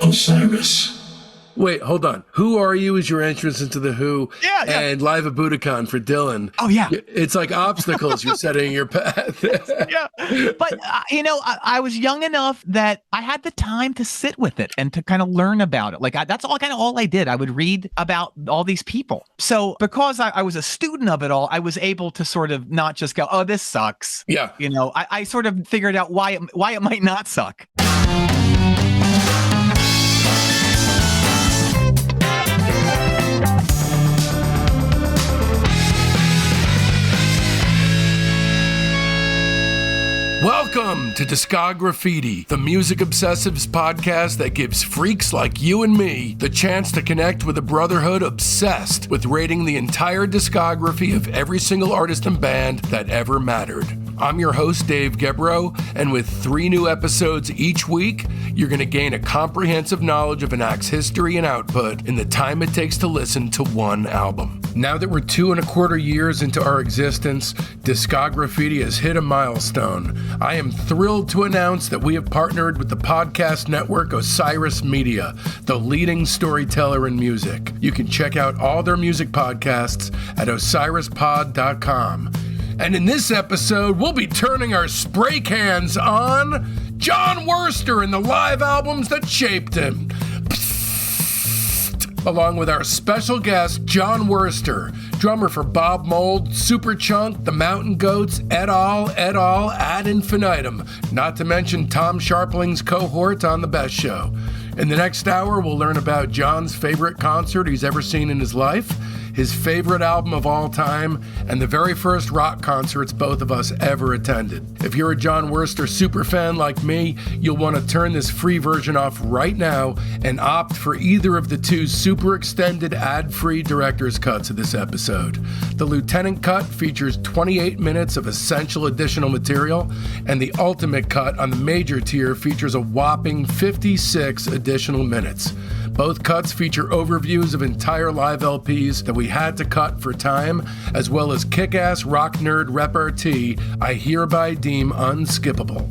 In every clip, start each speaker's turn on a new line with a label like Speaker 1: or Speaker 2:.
Speaker 1: Osiris.
Speaker 2: Wait, hold on. Who Are You is your entrance into The Who.
Speaker 3: Yeah.
Speaker 2: And Live at Budokan for Dylan.
Speaker 3: Oh, yeah.
Speaker 2: It's like obstacles you're setting in your path.
Speaker 3: Yeah. But, I was young enough that I had the time to sit with it and to kind of learn about it. Like, that's all I did. I would read about all these people. So because I was a student of it all, I was able to sort of not just go, oh, this sucks.
Speaker 2: Yeah.
Speaker 3: I sort of figured out why it might not suck.
Speaker 2: Welcome to Discograffiti, the music obsessives podcast that gives freaks like you and me the chance to connect with a brotherhood obsessed with rating the entire discography of every single artist and band that ever mattered. I'm your host, Dave Gebrow, and with 3 new episodes each week, you're going to gain a comprehensive knowledge of an act's history and output in the time it takes to listen to one album. Now that we're 2.25 years into our existence, Discograffiti has hit a milestone. I am thrilled to announce that we have partnered with the podcast network Osiris Media, the leading storyteller in music. You can check out all their music podcasts at osirispod.com. And in this episode, we'll be turning our spray cans on Jon Wurster and the live albums that shaped him. Along with our special guest, Jon Wurster, drummer for Bob Mould, Superchunk, The Mountain Goats, et al., ad infinitum, not to mention Tom Scharpling's cohort on The Best Show. In the next hour, we'll learn about Jon's favorite concert he's ever seen in his life, his favorite album of all time, and the very first rock concerts both of us ever attended. If you're a Jon Wurster superfan like me, you'll want to turn this free version off right now and opt for either of the 2 super extended ad-free director's cuts of this episode. The Lieutenant Cut features 28 minutes of essential additional material, and the Ultimate Cut on the major tier features a whopping 56 additional minutes. Both cuts feature overviews of entire live LPs that we had to cut for time, as well as kick-ass rock nerd repartee I hereby deem unskippable.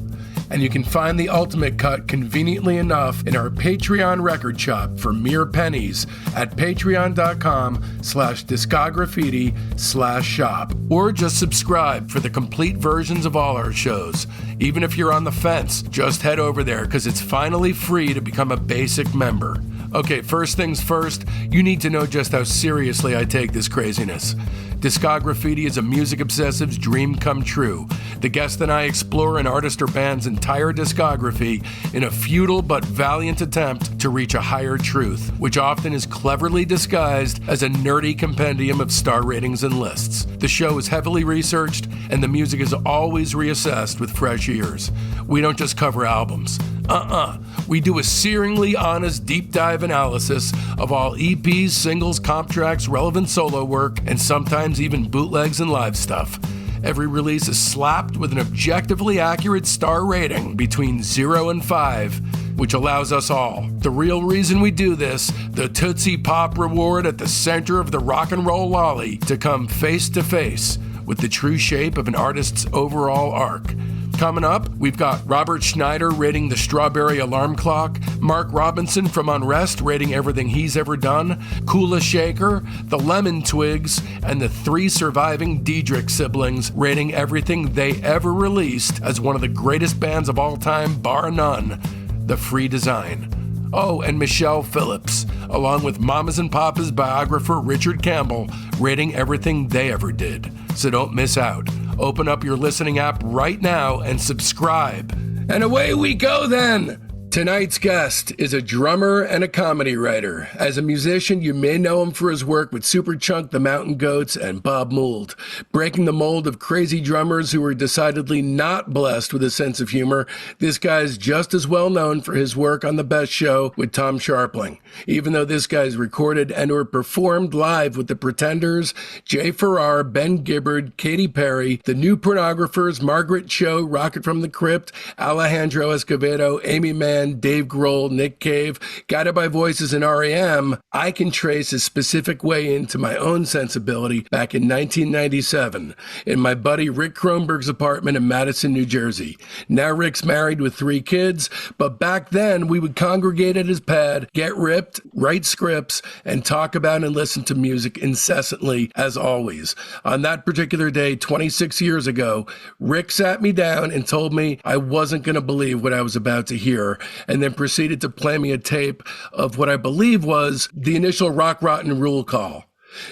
Speaker 2: And you can find the Ultimate Cut conveniently enough in our Patreon record shop for mere pennies at patreon.com/discograffiti/shop. Or just subscribe for the complete versions of all our shows. Even if you're on the fence, just head over there because it's finally free to become a basic member. Okay, first things first, you need to know just how seriously I take this craziness. Discograffiti is a music obsessive's dream come true. The guest and I explore an artist or band's entire discography in a futile but valiant attempt to reach a higher truth, which often is cleverly disguised as a nerdy compendium of star ratings and lists. The show is heavily researched, and the music is always reassessed with fresh ears. We don't just cover albums. We do a searingly honest deep dive analysis of all EPs, singles, comp tracks, relevant solo work, and sometimes even bootlegs and live stuff. Every release is slapped with an objectively accurate star rating between 0 and 5, which allows us all, the real reason we do this, the Tootsie Pop reward at the center of the rock and roll lolly, to come face to face with the true shape of an artist's overall arc. Coming up, we've got Robert Schneider rating the Strawberry Alarm Clock, Mark Robinson from Unrest rating everything he's ever done, Kula Shaker, the Lemon Twigs, and the 3 surviving Diedrich siblings rating everything they ever released as one of the greatest bands of all time, bar none, The Free Design. Oh, and Michelle Phillips, along with Mamas and Papas biographer Richard Campbell, rating everything they ever did. So don't miss out. Open up your listening app right now and subscribe. And away we go then! Tonight's guest is a drummer and a comedy writer. As a musician, you may know him for his work with Superchunk, The Mountain Goats, and Bob Mould. Breaking the mold of crazy drummers who are decidedly not blessed with a sense of humor, this guy's just as well known for his work on The Best Show with Tom Scharpling. Even though this guy's recorded and or performed live with The Pretenders, Jay Farrar, Ben Gibbard, Katy Perry, The New Pornographers, Margaret Cho, Rocket from the Crypt, Alejandro Escovedo, Aimee Mann, Mann, Dave Grohl, Nick Cave, guided by voices in R.E.M., I can trace a specific way into my own sensibility back in 1997 in my buddy Rick Kronberg's apartment in Madison, New Jersey. Now Rick's married with 3 kids, but back then we would congregate at his pad, get ripped, write scripts, and talk about and listen to music incessantly, as always. On that particular day, 26 years ago, Rick sat me down and told me I wasn't going to believe what I was about to hear, and then proceeded to play me a tape of what I believe was the initial Rock Rotten Rule call.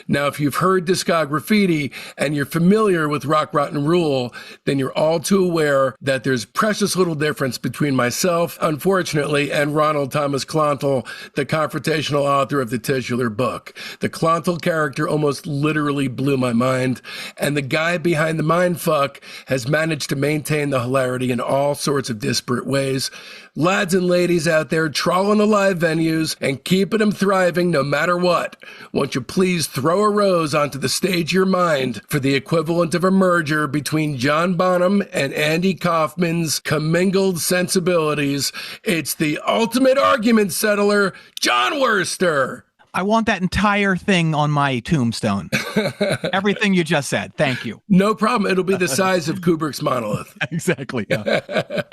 Speaker 2: Now, if you've heard Discograffiti and you're familiar with Rock Rotten Rule, then you're all too aware that there's precious little difference between myself, unfortunately, and Ronald Thomas Clontal, the confrontational author of the titular book. The Clontal character almost literally blew my mind, and the guy behind the mindfuck has managed to maintain the hilarity in all sorts of disparate ways. Lads and ladies out there trawling the live venues and keeping them thriving no matter what, won't you please throw a rose onto the stage of your mind for the equivalent of a merger between John Bonham and Andy Kaufman's commingled sensibilities. It's the ultimate argument settler, Jon Wurster.
Speaker 3: I want that entire thing on my tombstone. Everything you just said. Thank you.
Speaker 2: No problem. It'll be the size of Kubrick's monolith.
Speaker 3: Exactly. Yeah.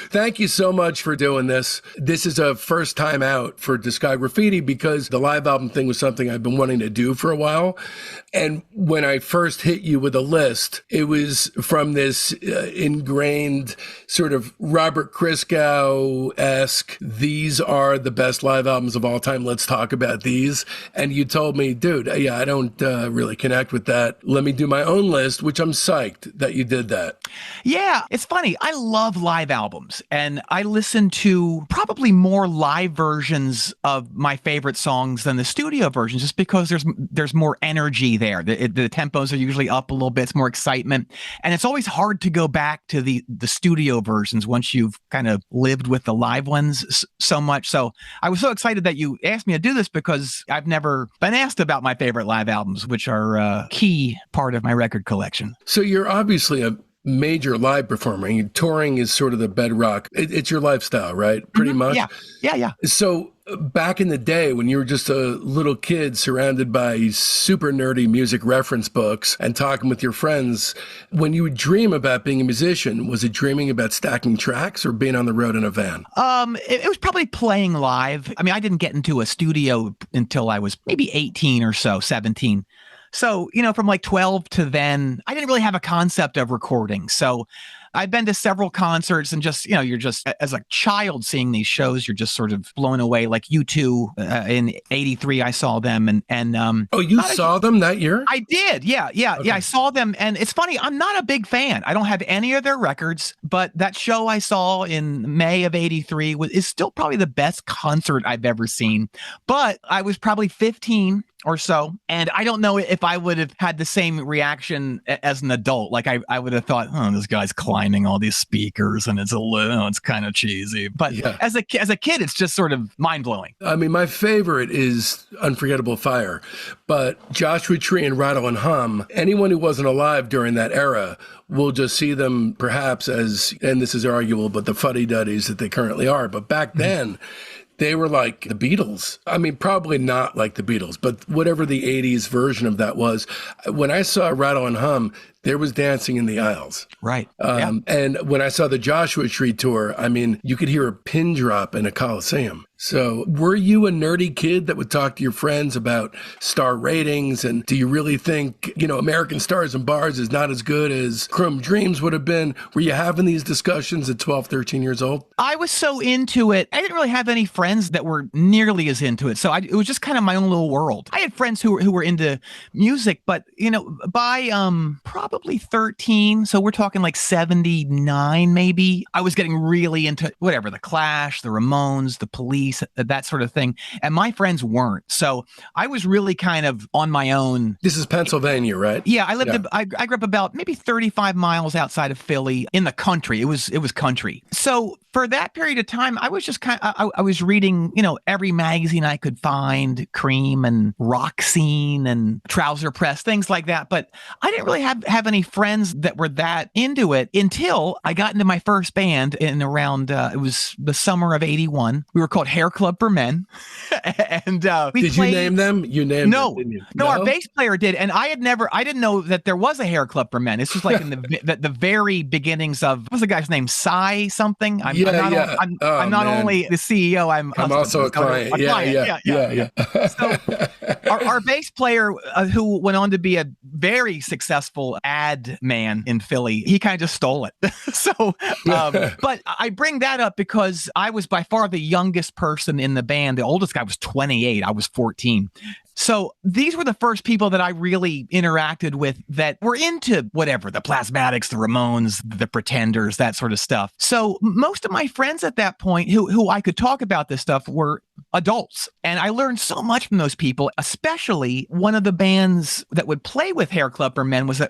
Speaker 2: Thank you so much for doing this. This is a first time out for Discograffiti because the live album thing was something I've been wanting to do for a while. And when I first hit you with a list, it was from this ingrained sort of Robert Christgau-esque, these are the best live albums of all time. Let's talk about these. And you told me, dude, yeah, I don't really connect with that. Let me do my own list, which I'm psyched that you did that.
Speaker 3: Yeah, it's funny. I love live albums, and I listen to probably more live versions of my favorite songs than the studio versions, just because there's more energy there. The tempos are usually up a little bit. It's more excitement, and it's always hard to go back to the studio versions once you've kind of lived with the live ones so much. So I was so excited that you asked me to do this because I've never been asked about my favorite live albums, which are a key part of my record collection.
Speaker 2: So you're obviously a major live performer. Touring is sort of the bedrock. It's your lifestyle, right? Pretty much.
Speaker 3: Yeah.
Speaker 2: So back in the day when you were just a little kid surrounded by super nerdy music reference books and talking with your friends, when you would dream about being a musician, was it dreaming about stacking tracks or being on the road in a van?
Speaker 3: It was probably playing live. I mean, I didn't get into a studio until I was maybe 18 or so, 17. So, from like 12 to then, I didn't really have a concept of recording. So I've been to several concerts and just, you're just, as a child seeing these shows, you're just sort of blown away. Like U2 in 83, I saw them. And
Speaker 2: oh, you saw them that year?
Speaker 3: I did. Yeah. Okay. Yeah, I saw them. And it's funny, I'm not a big fan. I don't have any of their records, but that show I saw in May of 83 is still probably the best concert I've ever seen. But I was probably 15 or so. And I don't know if I would have had the same reaction as an adult. Like I would have thought, oh, this guy's climbing all these speakers and it's kind of cheesy. But yeah, as a kid, it's just sort of mind blowing.
Speaker 2: I mean, my favorite is Unforgettable Fire, but Joshua Tree and Rattle and Hum, anyone who wasn't alive during that era will just see them perhaps as, and this is arguable, but the fuddy-duddies that they currently are. But back then, they were like the Beatles. I mean, probably not like the Beatles, but whatever the 80s version of that was. When I saw Rattle and Hum, there was dancing in the aisles.
Speaker 3: Right.
Speaker 2: And when I saw the Joshua Tree tour, I mean, you could hear a pin drop in a Coliseum. So were you a nerdy kid that would talk to your friends about star ratings? And do you really think, American Stars and Bars is not as good as Chrome Dreams would have been? Were you having these discussions at 12, 13 years old?
Speaker 3: I was so into it. I didn't really have any friends that were nearly as into it. So it was just kind of my own little world. I had friends who were into music, but, by probably 13, so we're talking like 79 maybe, I was getting really into whatever, the Clash, the Ramones, the Police, that sort of thing. And my friends weren't. So I was really kind of on my own.
Speaker 2: This is Pennsylvania, right?
Speaker 3: Yeah, I grew up about maybe 35 miles outside of Philly in the country. It was country. So for that period of time, I was just I was reading, every magazine I could find, Cream and Rock Scene and Trouser Press, things like that. But I didn't really have have any friends that were that into it until I got into my first band in around, it was the summer of 81. We were called Hair Club for Men. And
Speaker 2: Did you name them? You named them, didn't you?
Speaker 3: No, our bass player did. And I didn't know that there was a Hair Club for Men. This was like in the very beginnings of, what was the guy's name? Cy something? I'm not only the CEO, I'm
Speaker 2: also a client. Yeah.
Speaker 3: So our bass player, who went on to be a very successful ad man in Philly, he kind of just stole it. So, but I bring that up because I was by far the youngest person in the band. The oldest guy was 28. I was 14. So these were the first people that I really interacted with that were into whatever, the Plasmatics, the Ramones, the Pretenders, that sort of stuff. So most of my friends at that point who I could talk about this stuff were adults. And I learned so much from those people, especially one of the bands that would play with Hair Club for Men was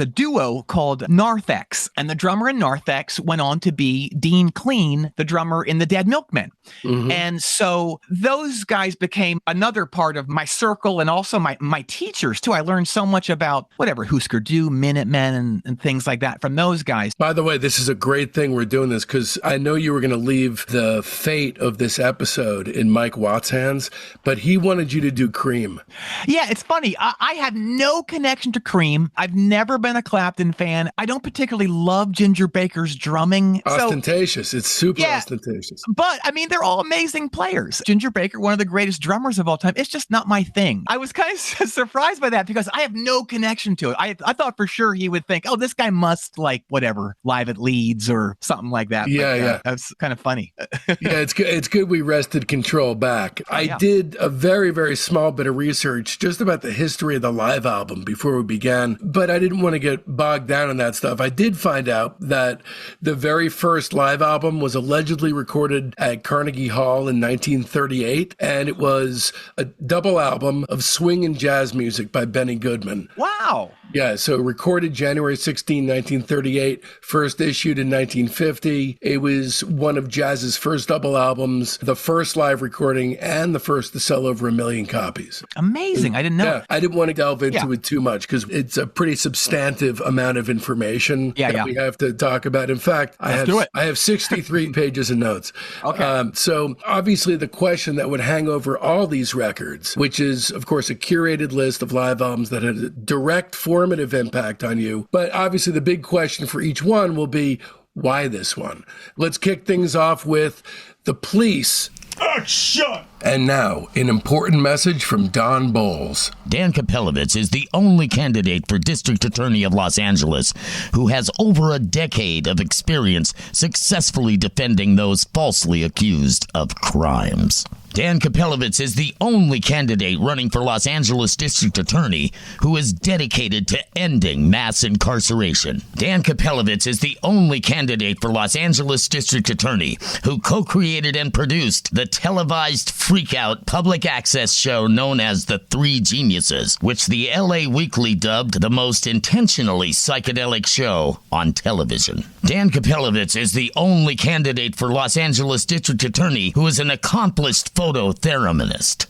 Speaker 3: a duo called Narthex. And the drummer in Narthex went on to be Dean Clean, the drummer in the Dead Milkmen. Mm-hmm. And so those guys became another part of my circle and also my teachers too. I learned so much about whatever, Husker Du, Minutemen, and things like that from those guys.
Speaker 2: By the way, this is a great thing we're doing this because I know you were going to leave the fate of this episode in Mike Watt's hands, but he wanted you to do Cream.
Speaker 3: Yeah, it's funny. I have no connection to Cream. I've never been a Clapton fan. I don't particularly love Ginger Baker's drumming.
Speaker 2: Ostentatious. It's super ostentatious.
Speaker 3: But I mean, they're all amazing players. Ginger Baker, one of the greatest drummers of all time. It's just not my thing. I was kind of surprised by that because I have no connection to it. I thought for sure he would think, oh, this guy must like whatever, Live at Leeds or something like that.
Speaker 2: Yeah.
Speaker 3: That's kind of funny.
Speaker 2: Yeah, it's good. It's good we wrested control back. I did a very, very small bit of research just about the history of the live album before we began, but I didn't want to get bogged down in that stuff. I did find out that the very first live album was allegedly recorded at Carnegie Hall in 1938, and it was a double album of swing and jazz music by Benny Goodman.
Speaker 3: Wow.
Speaker 2: Yeah, so recorded January 16, 1938, first issued in 1950. It was one of jazz's first double albums, the first live recording, and the first to sell over 1 million copies.
Speaker 3: Amazing. I didn't know.
Speaker 2: Yeah, I didn't want to delve into it too much because it's a pretty substantive amount of information that we have to talk about. In fact, I have 63 pages of notes.
Speaker 3: Okay.
Speaker 2: So obviously the question that would hang over all these records, which is, of course, a curated list of live albums that had a direct formative impact on you. But obviously the big question for each one will be, why this one? Let's kick things off with The Police. Action! And now, an important message from Don Bowles.
Speaker 1: Dan Kapelovitz is the only candidate for District Attorney of Los Angeles who has over a decade of experience successfully defending those falsely accused of crimes. Dan Kapelovitz is the only candidate running for Los Angeles District Attorney who is dedicated to ending mass incarceration. Dan Kapelovitz is the only candidate for Los Angeles District Attorney who co-created and produced the televised freak-out public access show known as The Three Geniuses, which the LA Weekly dubbed the most intentionally psychedelic show on television. Dan Kapelovitz is the only candidate for Los Angeles District Attorney who is an accomplished photothereminist.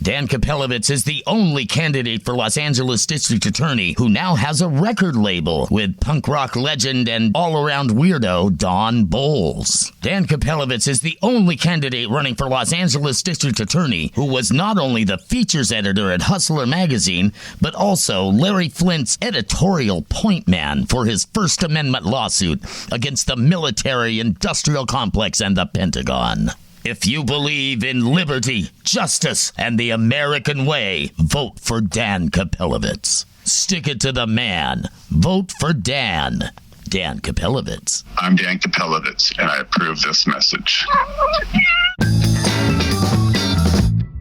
Speaker 1: Dan Kapelovitz is the only candidate for Los Angeles District Attorney who now has a record label with punk rock legend and all-around weirdo Don Bowles. Dan Kapelovitz is the only candidate running for Los Angeles District Attorney who was not only the features editor at Hustler magazine, but also Larry Flint's editorial point man for his First Amendment lawsuit against the military-industrial complex and the Pentagon. If you believe in liberty, justice, and the American way, vote for Dan Kapelovitz. Stick it to the man. Vote for Dan. Dan Kapelovitz.
Speaker 4: I'm Dan Kapelovitz, and I approve this message.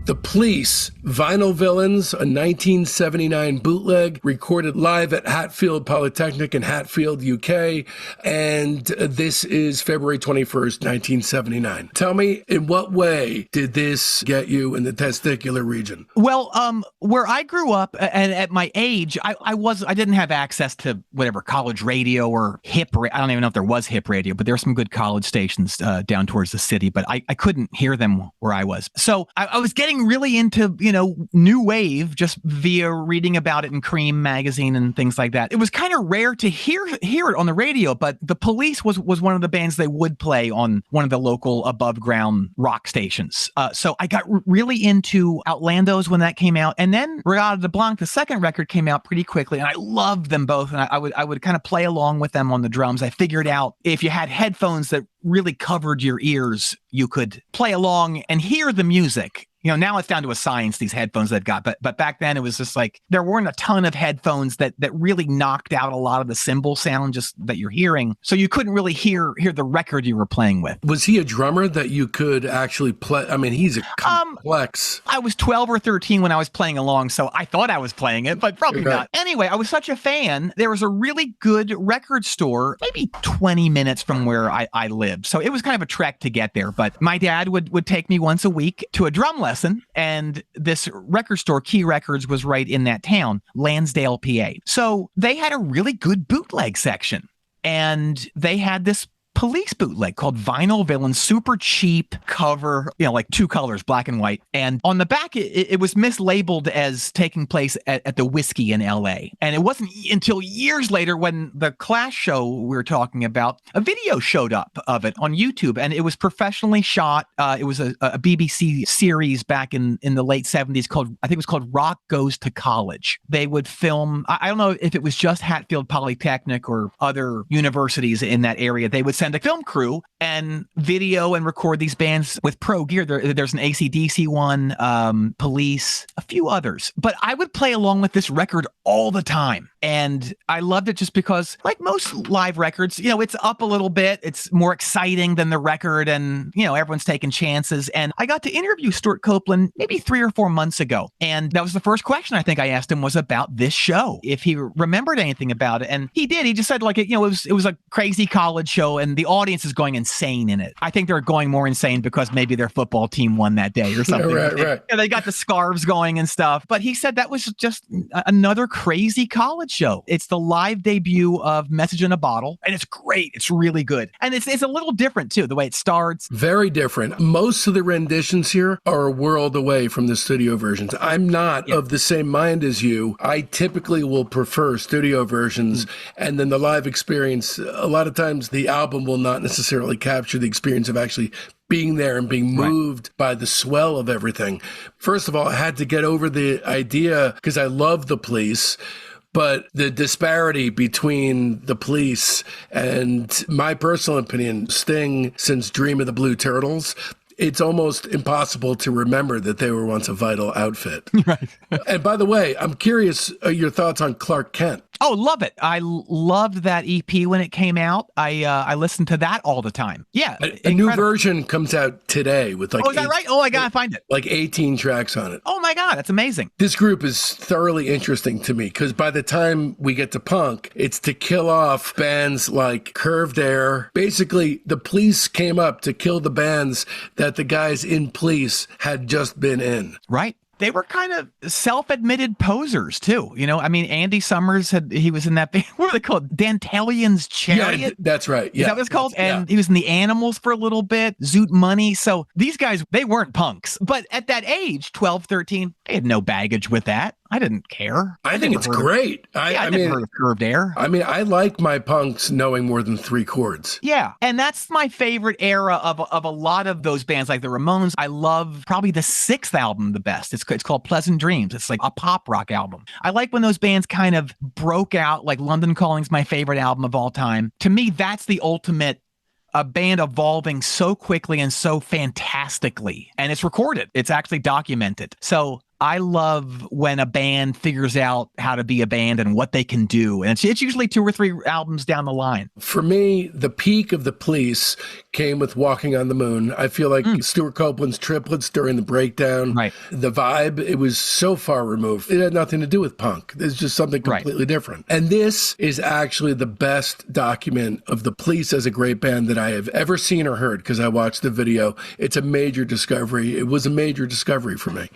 Speaker 2: The Police, Vinyl Villains, a 1979 bootleg recorded live at Hatfield Polytechnic in Hatfield, UK. And this is February 21st, 1979. Tell me, in what way did this get you in the testicular region?
Speaker 3: Well, where I grew up and at my age, I didn't have access to whatever college radio or I don't even know if there was hip radio, but there were some good college stations down towards the city, but I couldn't hear them where I was. So I was getting really really into, new wave just via reading about it in Cream magazine and things like that. It was kind of rare to hear it on the radio, but the Police was one of the bands they would play on one of the local above ground rock stations. So I got really into Outlandos when that came out. And then Regata de Blanc, the second record, came out pretty quickly, and I loved them both. And I would kind of play along with them on the drums. I figured out if you had headphones that really covered your ears, you could play along and hear the music. Now it's down to a science, these headphones they've got. But back then it was just like there weren't a ton of headphones that really knocked out a lot of the cymbal sound just that you're hearing. So you couldn't really hear the record you were playing with.
Speaker 2: Was he a drummer that you could actually play? I mean, he's a complex.
Speaker 3: I was 12 or 13 when I was playing along, so I thought I was playing it, but probably not. Anyway, I was such a fan. There was a really good record store, maybe 20 minutes from where I lived. So it was kind of a trek to get there. But my dad would take me once a week to a drum lesson. And this record store, Key Records, was right in that town, Lansdale, PA. So they had a really good bootleg section. And they had this Police bootleg called Vinyl Villain, super cheap cover, like 2 colors, black and white. And on the back, it was mislabeled as taking place at the Whiskey in LA. And it wasn't until years later when the Clash show we were talking about, a video showed up of it on YouTube, and it was professionally shot. It was a BBC series back in the late 70s I think it was called Rock Goes to College. They would film, I don't know if it was just Hatfield Polytechnic or other universities in that area. They would send a film crew and video and record these bands with pro gear. There's an AC/DC one, Police, a few others. But I would play along with this record all the time. And I loved it just because, like most live records, it's up a little bit. It's more exciting than the record, and, everyone's taking chances. And I got to interview Stuart Copeland maybe 3 or 4 months ago. And that was the first question I think I asked him was about this show, if he remembered anything about it. And he did. He just said, it was a crazy college show, and the audience is going insane in it. I think they're going more insane because maybe their football team won that day or something.
Speaker 2: Right.
Speaker 3: They got the scarves going and stuff. But he said that was just another crazy college show. It's the live debut of Message in a Bottle, and it's great. It's really good. And it's a little different, too, the way it starts.
Speaker 2: Very different. Most of the renditions here are a world away from the studio versions. I'm not of the same mind as you. I typically will prefer studio versions, and then the live experience, a lot of times the album will not necessarily capture the experience of actually being there and being moved by the swell of everything. First of all, I had to get over the idea, because I love the Police, but the disparity between the Police and, my personal opinion, Sting, since Dream of the Blue Turtles, it's almost impossible to remember that they were once a Vital outfit.
Speaker 3: Right.
Speaker 2: And by the way, I'm curious your thoughts on Clark Kent.
Speaker 3: Oh, love it. I loved that EP when it came out. I listened to that all the time. Yeah.
Speaker 2: A new version comes out today with
Speaker 3: is that right? Oh, I gotta find it.
Speaker 2: 18 tracks on it.
Speaker 3: Oh my God, that's amazing.
Speaker 2: This group is thoroughly interesting to me because by the time we get to punk, it's to kill off bands like Curved Air. Basically, the Police came up to kill the bands that the guys in Police had just been in.
Speaker 3: Right. They were kind of self-admitted posers too. Andy Summers he was in that band. What are they called? Dantelion's Chariot?
Speaker 2: Yeah, that's right. Yeah.
Speaker 3: Is that what it's called? And he was in the Animals for a little bit, Zoot Money. So these guys, they weren't punks. But at that age, 12, 13, they had no baggage with that. I didn't care.
Speaker 2: I think it's great.
Speaker 3: I never heard of Curved Air.
Speaker 2: I like my punks knowing more than 3 chords.
Speaker 3: Yeah. And that's my favorite era of a lot of those bands, like the Ramones. I love probably the 6th album the best. It's called Pleasant Dreams. It's like a pop rock album. I like when those bands kind of broke out, like London Calling's my favorite album of all time. To me, that's the ultimate a band evolving so quickly and so fantastically. And it's recorded. It's actually documented. So I love when a band figures out how to be a band and what they can do. And it's usually 2 or 3 albums down the line.
Speaker 2: For me, the peak of the Police came with Walking on the Moon. I feel like Stuart Copeland's Triplets during the breakdown, the vibe, it was so far removed. It had nothing to do with punk. It's just something completely different. And this is actually the best document of the Police as a great band that I have ever seen or heard, because I watched the video. It's a major discovery. It was a major discovery for me.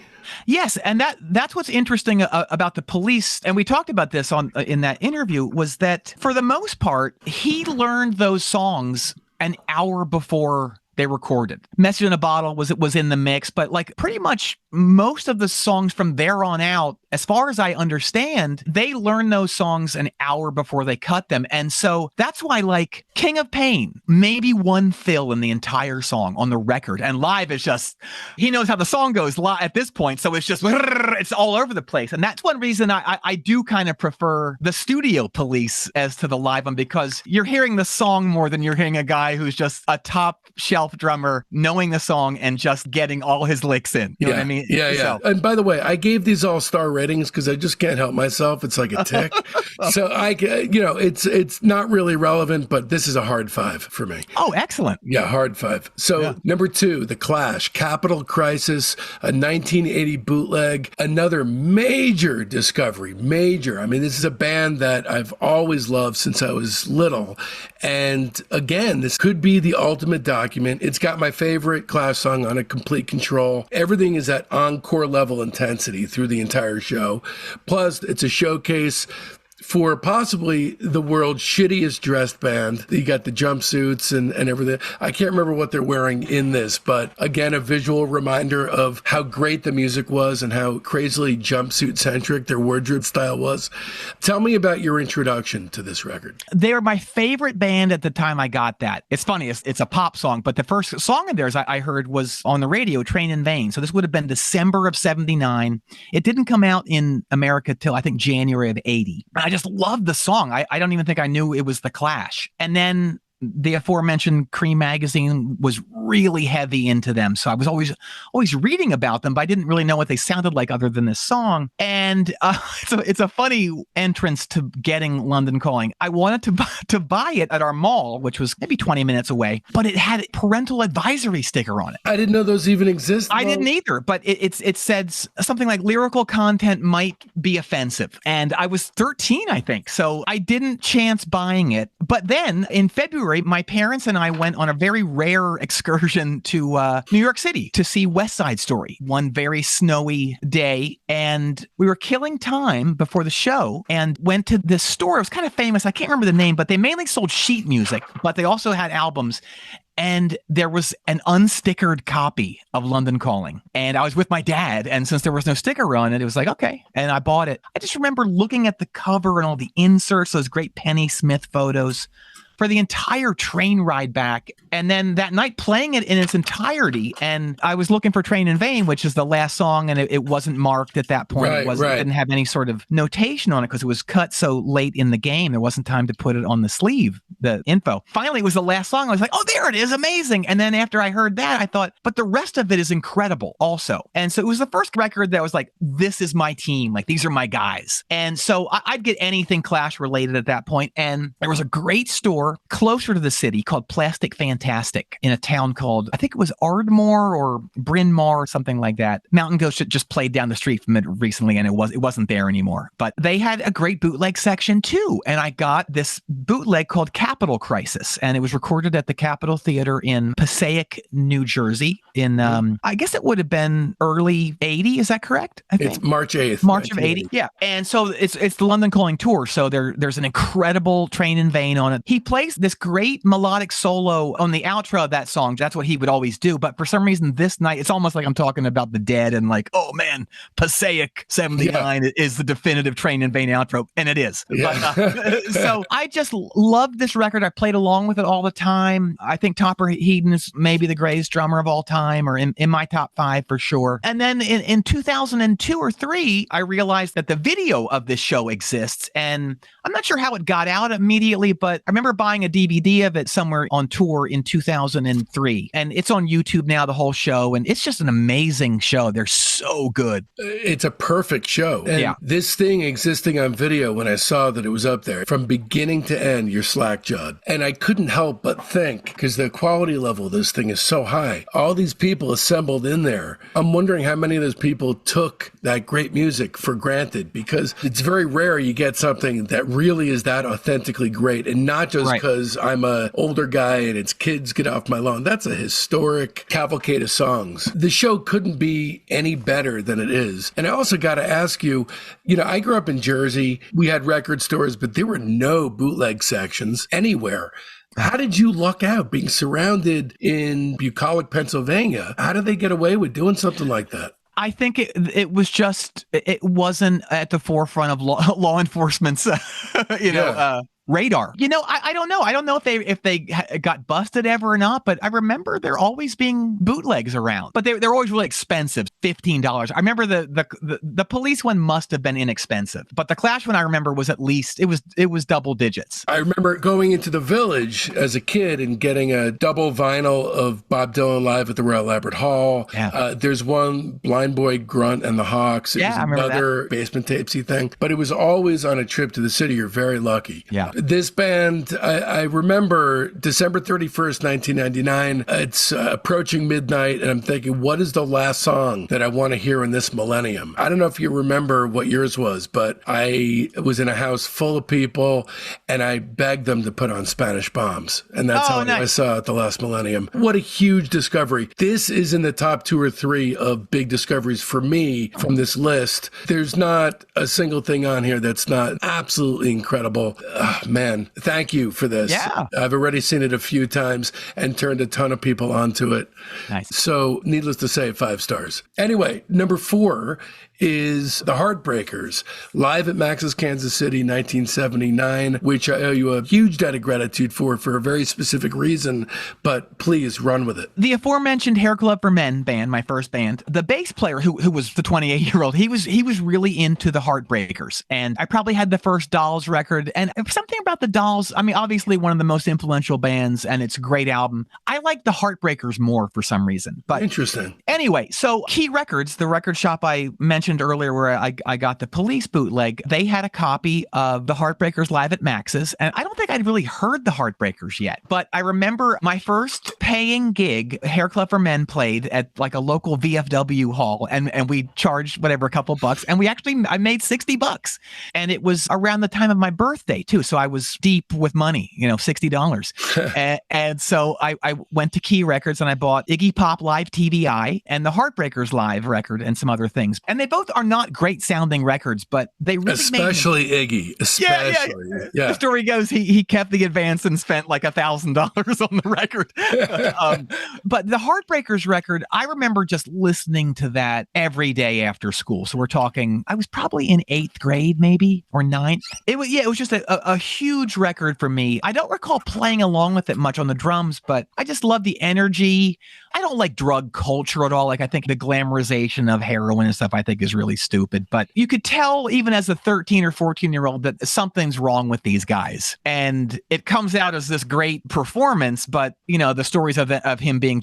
Speaker 3: Yes, and that's what's interesting about the Police, and we talked about this in that interview, was that for the most part, he learned those songs an hour before they recorded. Message in a Bottle was in the mix, but like pretty much most of the songs from there on out, as far as I understand, they learned those songs an hour before they cut them. And so that's why like King of Pain, maybe one fill in the entire song on the record, and live is just, he knows how the song goes live at this point. So it's just, it's all over the place. And that's one reason I do kind of prefer the Studio Police as to the live one, because you're hearing the song more than you're hearing a guy who's just a top shelf drummer knowing the song and just getting all his licks in. You know what I mean?
Speaker 2: Yeah.
Speaker 3: So,
Speaker 2: and by the way, I gave these all star ratings because I just can't help myself. It's like a tick. So it's not really relevant, but this is a hard 5 for me.
Speaker 3: Oh, excellent.
Speaker 2: Yeah, hard 5. So number 2, The Clash, Capital Crisis, a 1980 bootleg, another major discovery, major. I mean, this is a band that I've always loved since I was little. And again, this could be the ultimate document. It's got my favorite Clash song on it, Complete Control. Everything is at encore level intensity through the entire show. Plus, it's a showcase for possibly the world's shittiest dressed band. You got the jumpsuits and everything. I can't remember what they're wearing in this, but again, a visual reminder of how great the music was and how crazily jumpsuit centric their wardrobe style was. Tell me about your introduction to this record.
Speaker 3: They were my favorite band at the time I got that. It's funny, it's a pop song, but the first song of theirs I heard was on the radio, Train in Vain. So this would have been December of 79. It didn't come out in America till I think January of 80. I just loved the song. I don't even think I knew it was The Clash. And then the aforementioned Cream magazine was really heavy into them. So I was always reading about them, but I didn't really know what they sounded like other than this song. And it's a funny entrance to getting London Calling. I wanted to buy it at our mall, which was maybe 20 minutes away, but it had a parental advisory sticker on it.
Speaker 2: I didn't know those even exist.
Speaker 3: I didn't either, but it said something like lyrical content might be offensive. And I was 13, I think. So I didn't chance buying it. But then in February, my parents and I went on a very rare excursion to New York City to see West Side Story one very snowy day. And we were killing time before the show and went to this store. It was kind of famous. I can't remember the name, but they mainly sold sheet music, but they also had albums. And there was an unstickered copy of London Calling. And I was with my dad. And since there was no sticker on it, it was like, okay. And I bought it. I just remember looking at the cover and all the inserts, those great Penny Smith photos for the entire train ride back. And then that night playing it in its entirety. And I was looking for Train in Vain, which is the last song. And it wasn't marked at that point. It didn't have any sort of notation on it because it was cut so late in the game. There wasn't time to put it on the sleeve, the info. Finally, it was the last song. I was like, oh, there it is. Amazing. And then after I heard that, I thought, but the rest of it is incredible also. And so it was the first record that was like, this is my team. Like, these are my guys. And so I'd get anything Clash related at that point. And there was a great store closer to the city called Plastic Fantastic in a town called, I think it was Ardmore or Bryn Mawr or something like that. Mountain Goat just played down the street from it recently, and it wasn't there anymore. But they had a great bootleg section too. And I got this bootleg called Capital Crisis, and it was recorded at the Capitol Theater in Passaic, New Jersey in, I guess it would have been early 80. Is that correct? I think.
Speaker 2: It's March 8th.
Speaker 3: March of 80. Yeah. And so it's the London Calling tour. So there's an incredible Train in Vain on it. He plays this great melodic solo on the outro of that song. That's what he would always do. But for some reason this night, it's almost like I'm talking about the Dead and like, oh man, Passaic 79 is the definitive Train in Vain outro. And it is.
Speaker 2: Yeah.
Speaker 3: But, so I just loved this record. I played along with it all the time. I think Topper Headon is maybe the greatest drummer of all time, or in my top 5 for sure. And then in 2002 or 3, I realized that the video of this show exists. And I'm not sure how it got out immediately, but I remember buying a DVD of it somewhere on tour in 2003. And it's on YouTube now, the whole show. And it's just an amazing show. They're so good.
Speaker 2: It's a perfect show. And this thing existing on video, when I saw that it was up there, from beginning to end, you're slack-jawed. And I couldn't help but think, because the quality level of this thing is so high, all these people assembled in there, I'm wondering how many of those people took that great music for granted, because it's very rare you get something that really is that authentically great, and not just because I'm a older guy and it's Kids Get Off My Lawn. That's a historic cavalcade of songs. The show couldn't be any better than it is. And I also got to ask you, I grew up in Jersey. We had record stores, but there were no bootleg sections anywhere. How did you luck out being surrounded in bucolic Pennsylvania? How did they get away with doing something like that?
Speaker 3: I think it was just, it wasn't at the forefront of law enforcement's, radar. I don't know. I don't know if they got busted ever or not, but I remember there always being bootlegs around, but they're always really expensive, $15. I remember the police one must have been inexpensive, but the Clash one I remember was at least, it was double digits.
Speaker 2: I remember going into the Village as a kid and getting a double vinyl of Bob Dylan live at the Royal Albert Hall.
Speaker 3: Yeah.
Speaker 2: There's one Blind Boy Grunt and the Hawks. It was another basement tapesy thing, but it was always on a trip to the city. You're very lucky.
Speaker 3: Yeah.
Speaker 2: This band, I remember December 31st, 1999. It's approaching midnight, and I'm thinking, what is the last song that I want to hear in this millennium? I don't know if you remember what yours was, but I was in a house full of people, and I begged them to put on Spanish Bombs, and that's how I saw it the last millennium. What a huge discovery. This is in the top 2 or 3 of big discoveries for me from this list. There's not a single thing on here that's not absolutely incredible. Oh, man. Thank you for this.
Speaker 3: Yeah.
Speaker 2: I've already seen it a few times and turned a ton of people onto it.
Speaker 3: Nice.
Speaker 2: So needless to say, 5 stars. Anyway, number 4 is The Heartbreakers, live at Max's Kansas City, 1979, which I owe you a huge debt of gratitude for a very specific reason, but please run with it.
Speaker 3: The aforementioned Hair Club for Men band, my first band, the bass player who was the 28-year-old, he was really into the Heartbreakers, and I probably had the first Dolls record, and something about the Dolls, I mean, obviously one of the most influential bands, and it's a great album. I like the Heartbreakers more for some reason. But
Speaker 2: interesting.
Speaker 3: Anyway, so Key Records, the record shop I mentioned earlier where I got the Police bootleg, they had a copy of the Heartbreakers live at Max's, and I don't think I'd really heard the Heartbreakers yet, but I remember my first paying gig, Hair Club for Men played at like a local VFW hall, and we charged whatever, a couple bucks, and I made $60, and it was around the time of my birthday too, so I was deep with money, $60. and so I went to Key Records and I bought Iggy Pop Live TVI and the Heartbreakers live record and some other things. And they both are not great sounding records, but they really
Speaker 2: especially Iggy. Especially. Yeah.
Speaker 3: The story goes he kept the advance and spent like $1,000 on the record. But the Heartbreakers record, I remember just listening to that every day after school. So we're talking, I was probably in 8th grade, maybe, or 9th. It was just a huge record for me. I don't recall playing along with it much on the drums, but I just love the energy. I don't like drug culture at all. Like, I think the glamorization of heroin and stuff I think is really stupid, but you could tell even as a 13 or 14-year-old that something's wrong with these guys. And it comes out as this great performance, but the stories of him being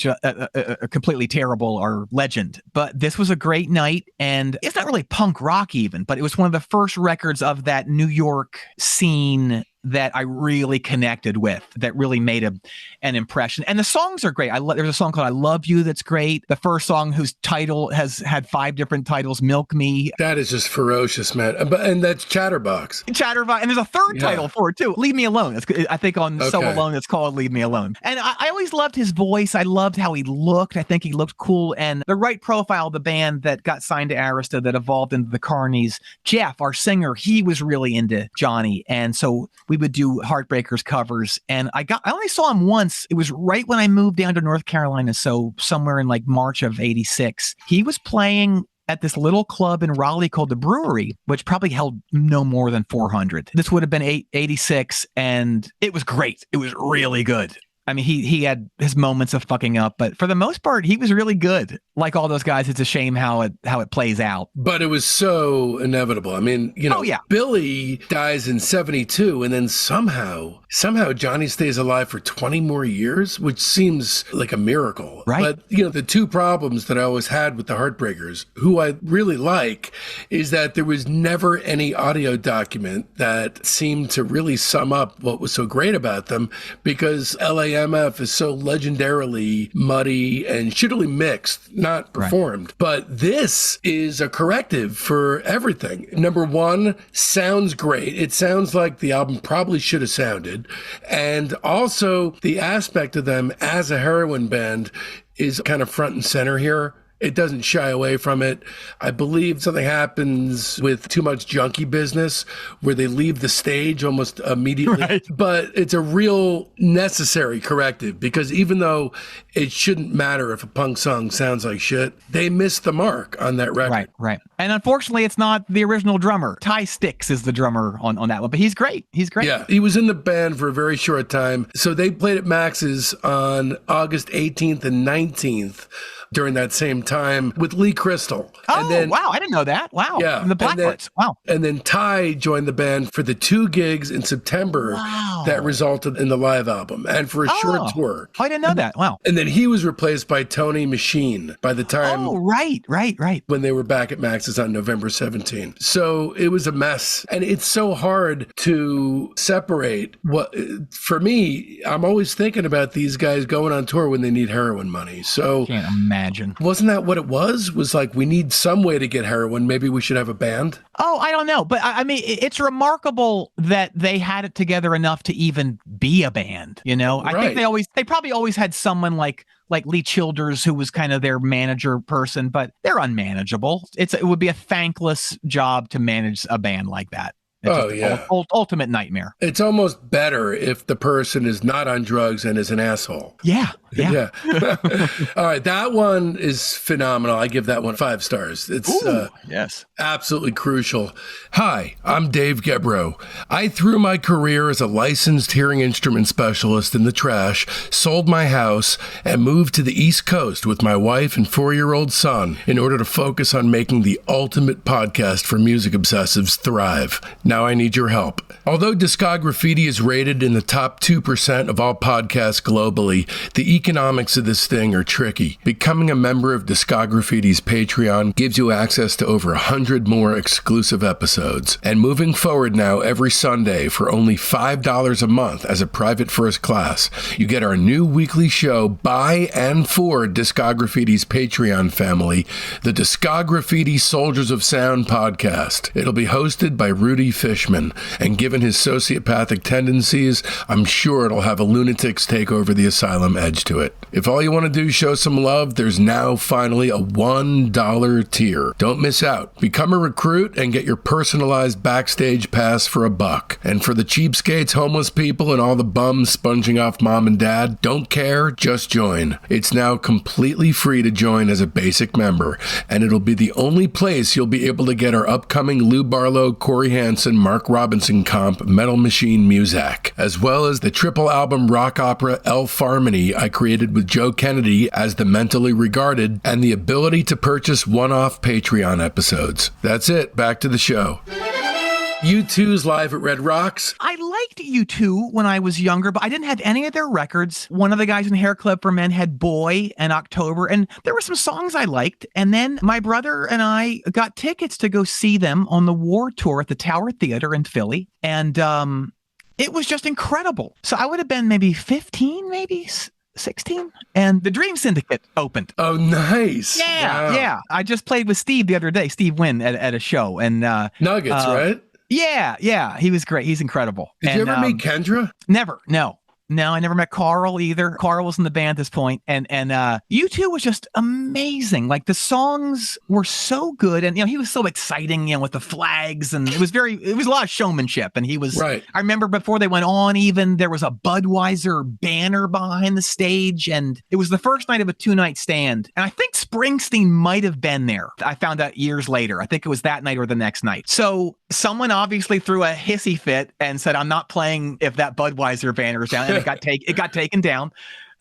Speaker 3: completely terrible are legend. But this was a great night, and it's not really punk rock even, but it was one of the first records of that New York scene that I really connected with, that really made an impression. And the songs are great. There's a song called I Love You that's great. The first song, whose title has had 5 different titles, Milk Me.
Speaker 2: That is just ferocious, man. And that's Chatterbox.
Speaker 3: And there's a third title for it too, Leave Me Alone. I think on So Alone it's called Leave Me Alone. And I always loved his voice. I loved how he looked. I think he looked cool. And the right profile of the band that got signed to Arista that evolved into the Carnies, Jeff, our singer, he was really into Johnny. And so we would do Heartbreakers covers, and I only saw him once. It was right when I moved down to North Carolina, so somewhere in like March of '86. He was playing at this little club in Raleigh called the Brewery, which probably held no more than 400. This would have been 86, and it was great. It was really good. I mean, he had his moments of fucking up, but for the most part, he was really good. Like all those guys, it's a shame how it plays out.
Speaker 2: But it was so inevitable. I mean, Billy dies in 72, and then somehow Johnny stays alive for 20 more years, which seems like a miracle.
Speaker 3: Right.
Speaker 2: But, the 2 problems that I always had with the Heartbreakers, who I really like, is that there was never any audio document that seemed to really sum up what was so great about them, because LAMF is so legendarily muddy and shittily mixed, not performed. Right. But this is a corrective for everything. Number 1, sounds great. It sounds like the album probably should have sounded. And also the aspect of them as a heroin band is kind of front and center here. It doesn't shy away from it. I believe something happens with Too Much Junkie Business where they leave the stage almost immediately.
Speaker 3: Right.
Speaker 2: But it's a real necessary corrective because even though it shouldn't matter if a punk song sounds like shit, they missed the mark on that record.
Speaker 3: Right. And unfortunately, it's not the original drummer. Ty Sticks is the drummer on that one, but he's great. He's great.
Speaker 2: Yeah, he was in the band for a very short time. So they played at Max's on August 18th and 19th. During that same time with Lee Crystal.
Speaker 3: Oh,
Speaker 2: and then,
Speaker 3: wow. I didn't know that. Wow.
Speaker 2: Yeah.
Speaker 3: And the Blackbirds. Wow.
Speaker 2: And then Ty joined the band for the 2 gigs in September that resulted in the live album and for a short tour.
Speaker 3: I didn't know that. Wow.
Speaker 2: And then he was replaced by Tony Machine by the time.
Speaker 3: Oh, right.
Speaker 2: When they were back at Max's on November 17th. So it was a mess. And it's so hard to separate for me, I'm always thinking about these guys going on tour when they need heroin money. So
Speaker 3: can't imagine.
Speaker 2: Wasn't that what it was? Was like, we need some way to get heroin. Maybe we should have a band.
Speaker 3: Oh, I don't know. But I mean, it's remarkable that they had it together enough to even be a band. You know, I think they probably always had someone like Lee Childers, who was kind of their manager person, but they're unmanageable. It would be a thankless job to manage a band like that. It's ultimate nightmare.
Speaker 2: It's almost better if the person is not on drugs and is an asshole.
Speaker 3: Yeah.
Speaker 2: All right. That one is phenomenal. I give that one 5 stars. It's
Speaker 3: yes,
Speaker 2: absolutely crucial. Hi, I'm Dave Gebrow. I threw my career as a licensed hearing instrument specialist in the trash, sold my house, and moved to the East Coast with my wife and 4-year-old son in order to focus on making the ultimate podcast for music obsessives thrive. Now I need your help. Although Discograffiti is rated in the top 2% of all podcasts globally, the economics of this thing are tricky. Becoming a member of Discograffiti's Patreon gives you access to over 100 more exclusive episodes. And moving forward now every Sunday for only $5 a month as a private first class, you get our new weekly show by and for Discograffiti's Patreon family, the Discograffiti Soldiers of Sound podcast. It'll be hosted by Rudy Fishman, and given his sociopathic tendencies, I'm sure it'll have a lunatic's take over the asylum edge to it. If all you want to do is show some love, there's now finally a $1 tier. Don't miss out. Become a recruit and get your personalized backstage pass for $1. And for the cheapskates, homeless people, and all the bums sponging off mom and dad, don't care, just join. It's now completely free to join as a basic member, and it'll be the only place you'll be able to get our upcoming Lou Barlow, Corey Hansen, Mark Robinson comp, Metal Machine Muzak, as well as the triple album rock opera Elf Harmony I created with Joe Kennedy as the mentally regarded, and the ability to purchase one-off Patreon episodes. That's it. Back to the show. U2's live at Red Rocks.
Speaker 3: I liked U2 when I was younger, but I didn't have any of their records. One of the guys in Hair Clip for Men had Boy and October, and there were some songs I liked. And then my brother and I got tickets to go see them on the War Tour at the Tower Theater in Philly. And it was just incredible. So I would have been maybe 15, maybe 16, and the Dream Syndicate opened.
Speaker 2: Oh, nice.
Speaker 3: Yeah. I just played with Steve the other day, Steve Wynn at a show. And
Speaker 2: Nuggets, right?
Speaker 3: Yeah. He was great. He's incredible.
Speaker 2: Did you ever meet Kendra?
Speaker 3: Never. No, I never met Carl either. Carl was in the band at this point. And U2 was just amazing. Like the songs were so good. And, he was so exciting, with the flags, and it was a lot of showmanship. And he was,
Speaker 2: right.
Speaker 3: I remember before they went on, even there was a Budweiser banner behind the stage. And it was the first night of a 2-night stand. And I think Springsteen might have been there. I found out years later. I think it was that night or the next night. So someone obviously threw a hissy fit and said, I'm not playing if that Budweiser banner is down. And it got taken down.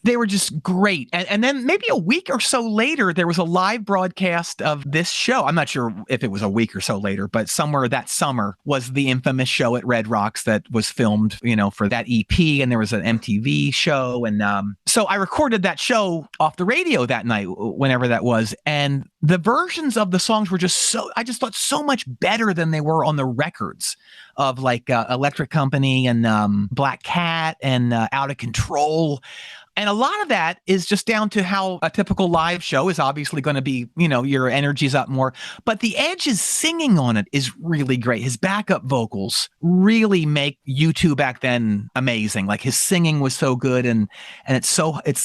Speaker 3: They were just great. And then maybe a week or so later, there was a live broadcast of this show. I'm not sure if it was a week or so later, but somewhere that summer was the infamous show at Red Rocks that was filmed, for that EP. And there was an MTV show. And so I recorded that show off the radio that night, whenever that was. And the versions of the songs were I just thought so much better than they were on the records of like Electric Company and Black Cat and Out of Control. And a lot of that is just down to how a typical live show is obviously going to be, your energy's up more. But the Edge's singing on it is really great. His backup vocals really make U2 back then amazing. Like his singing was so good, and it's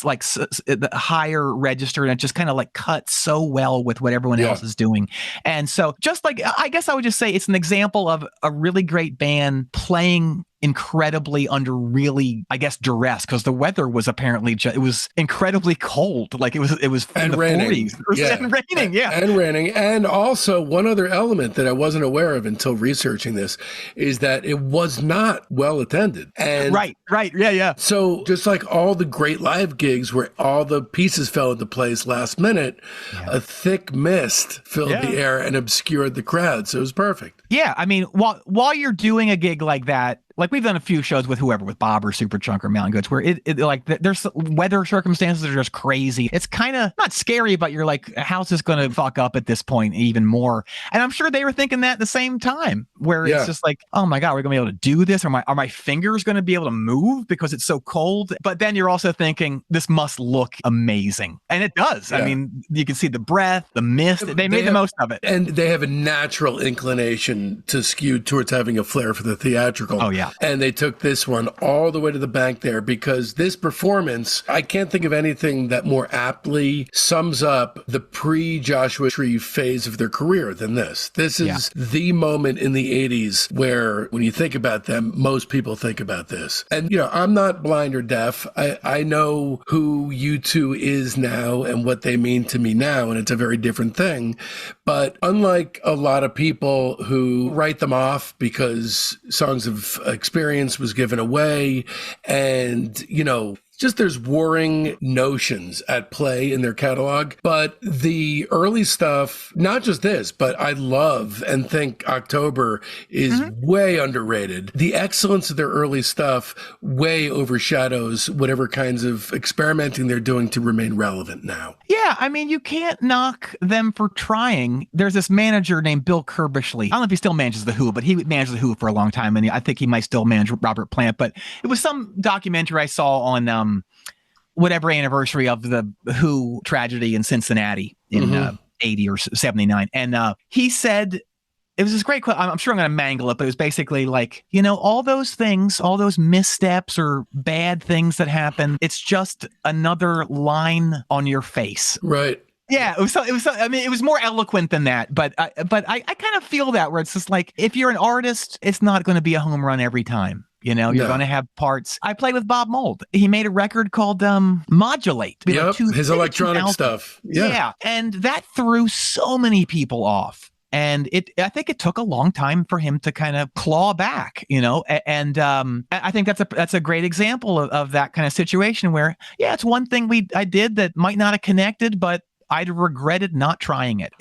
Speaker 3: like the higher register, and it just kind of like cuts so well with what everyone else is doing. And so just like, I guess I would just say it's an example of a really great band playing incredibly under really, I guess, duress, because the weather was apparently it was incredibly cold. Like it was in
Speaker 2: and
Speaker 3: the
Speaker 2: raining.
Speaker 3: 40s. And raining,
Speaker 2: and raining. And also one other element that I wasn't aware of until researching this is that it was not well attended. And
Speaker 3: right, yeah.
Speaker 2: So just like all the great live gigs where all the pieces fell into place last minute, a thick mist filled the air and obscured the crowd. So it was perfect.
Speaker 3: Yeah, I mean, while you're doing a gig like that, like we've done a few shows with whoever, with Bob or Superchunk or Mountain Goats, where it like there's weather circumstances that are just crazy. It's kind of not scary, but you're like, how's this going to fuck up at this point even more? And I'm sure they were thinking that at the same time, where it's just like, oh my God, we're going to be able to do this? Are my fingers going to be able to move because it's so cold? But then you're also thinking, this must look amazing. And it does. I mean, you can see the breath, the mist. They made the most of it.
Speaker 2: And they have a natural inclination to skew towards having a flair for the theatrical.
Speaker 3: Oh, yeah.
Speaker 2: And they took this one all the way to the bank there, because this performance, I can't think of anything that more aptly sums up the pre-Joshua Tree phase of their career than this. This is the moment in the 80s where, when you think about them, most people think about this. And, I'm not blind or deaf. I know who U2 is now and what they mean to me now, and it's a very different thing. But unlike a lot of people who write them off because Songs of Experience was given away, and just there's warring notions at play in their catalog. But the early stuff, not just this, but I love and think October is way underrated. The excellence of their early stuff way overshadows whatever kinds of experimenting they're doing to remain relevant now.
Speaker 3: Yeah, I mean, you can't knock them for trying. There's this manager named Bill Kerbishley. I don't know if he still manages The Who, but he managed The Who for a long time, and I think he might still manage Robert Plant. But it was some documentary I saw on whatever anniversary of the Who tragedy in Cincinnati in 80 or 79. And he said, it was this great quote. I'm sure I'm going to mangle it, but it was basically like, all those things, all those missteps or bad things that happen, it's just another line on your face.
Speaker 2: Right.
Speaker 3: Yeah, it was. I mean, it was more eloquent than that, but I kind of feel that, where it's just like, if you're an artist, it's not going to be a home run every time. You're going to have parts. I played with Bob Mould. He made a record called Modulate.
Speaker 2: Yep, his electronic stuff.
Speaker 3: Yeah, and that threw so many people off. And I think it took a long time for him to kind of claw back, and I think that's a great example of that kind of situation where, it's one thing I did that might not have connected, but I'd regretted not trying it.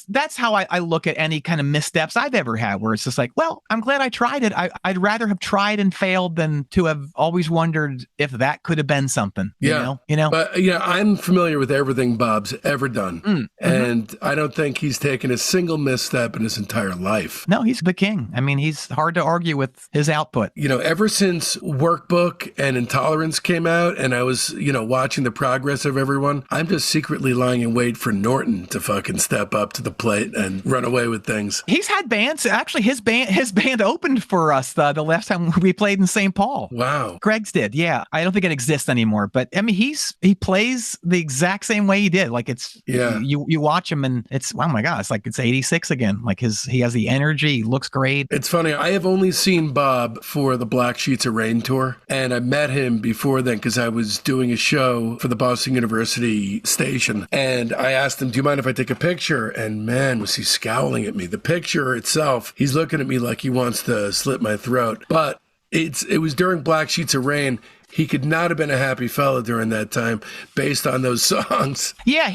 Speaker 3: That's how I look at any kind of missteps I've ever had, where it's just like, well, I'm glad I tried it. I'd rather have tried and failed than to have always wondered if that could have been something. You know?
Speaker 2: But I'm familiar with everything Bob's ever done. And I don't think he's taken a single misstep in his entire life.
Speaker 3: No, he's the king. I mean, he's hard to argue with his output.
Speaker 2: Ever since Workbook and Intolerance came out, and I was, watching the progress of everyone, I'm just secretly lying in wait for Norton to fucking step up to the plate and run away with things.
Speaker 3: He's had bands. Actually, his band opened for us the last time we played in St. Paul.
Speaker 2: Wow.
Speaker 3: Greg's did. Yeah. I don't think it exists anymore, but I mean, he plays the exact same way he did. Like you watch him and it's, oh my God, it's like it's 86 again. Like he has the energy. He looks great.
Speaker 2: It's funny. I have only seen Bob for the Black Sheets of Rain tour, and I met him before then because I was doing a show for the Boston University station, and I asked him, do you mind if I take a picture? And man, was he scowling at me. The picture itself, he's looking at me like he wants to slit my throat. But it was during Black Sheets of Rain. He could not have been a happy fella during that time based on those songs. Yeah,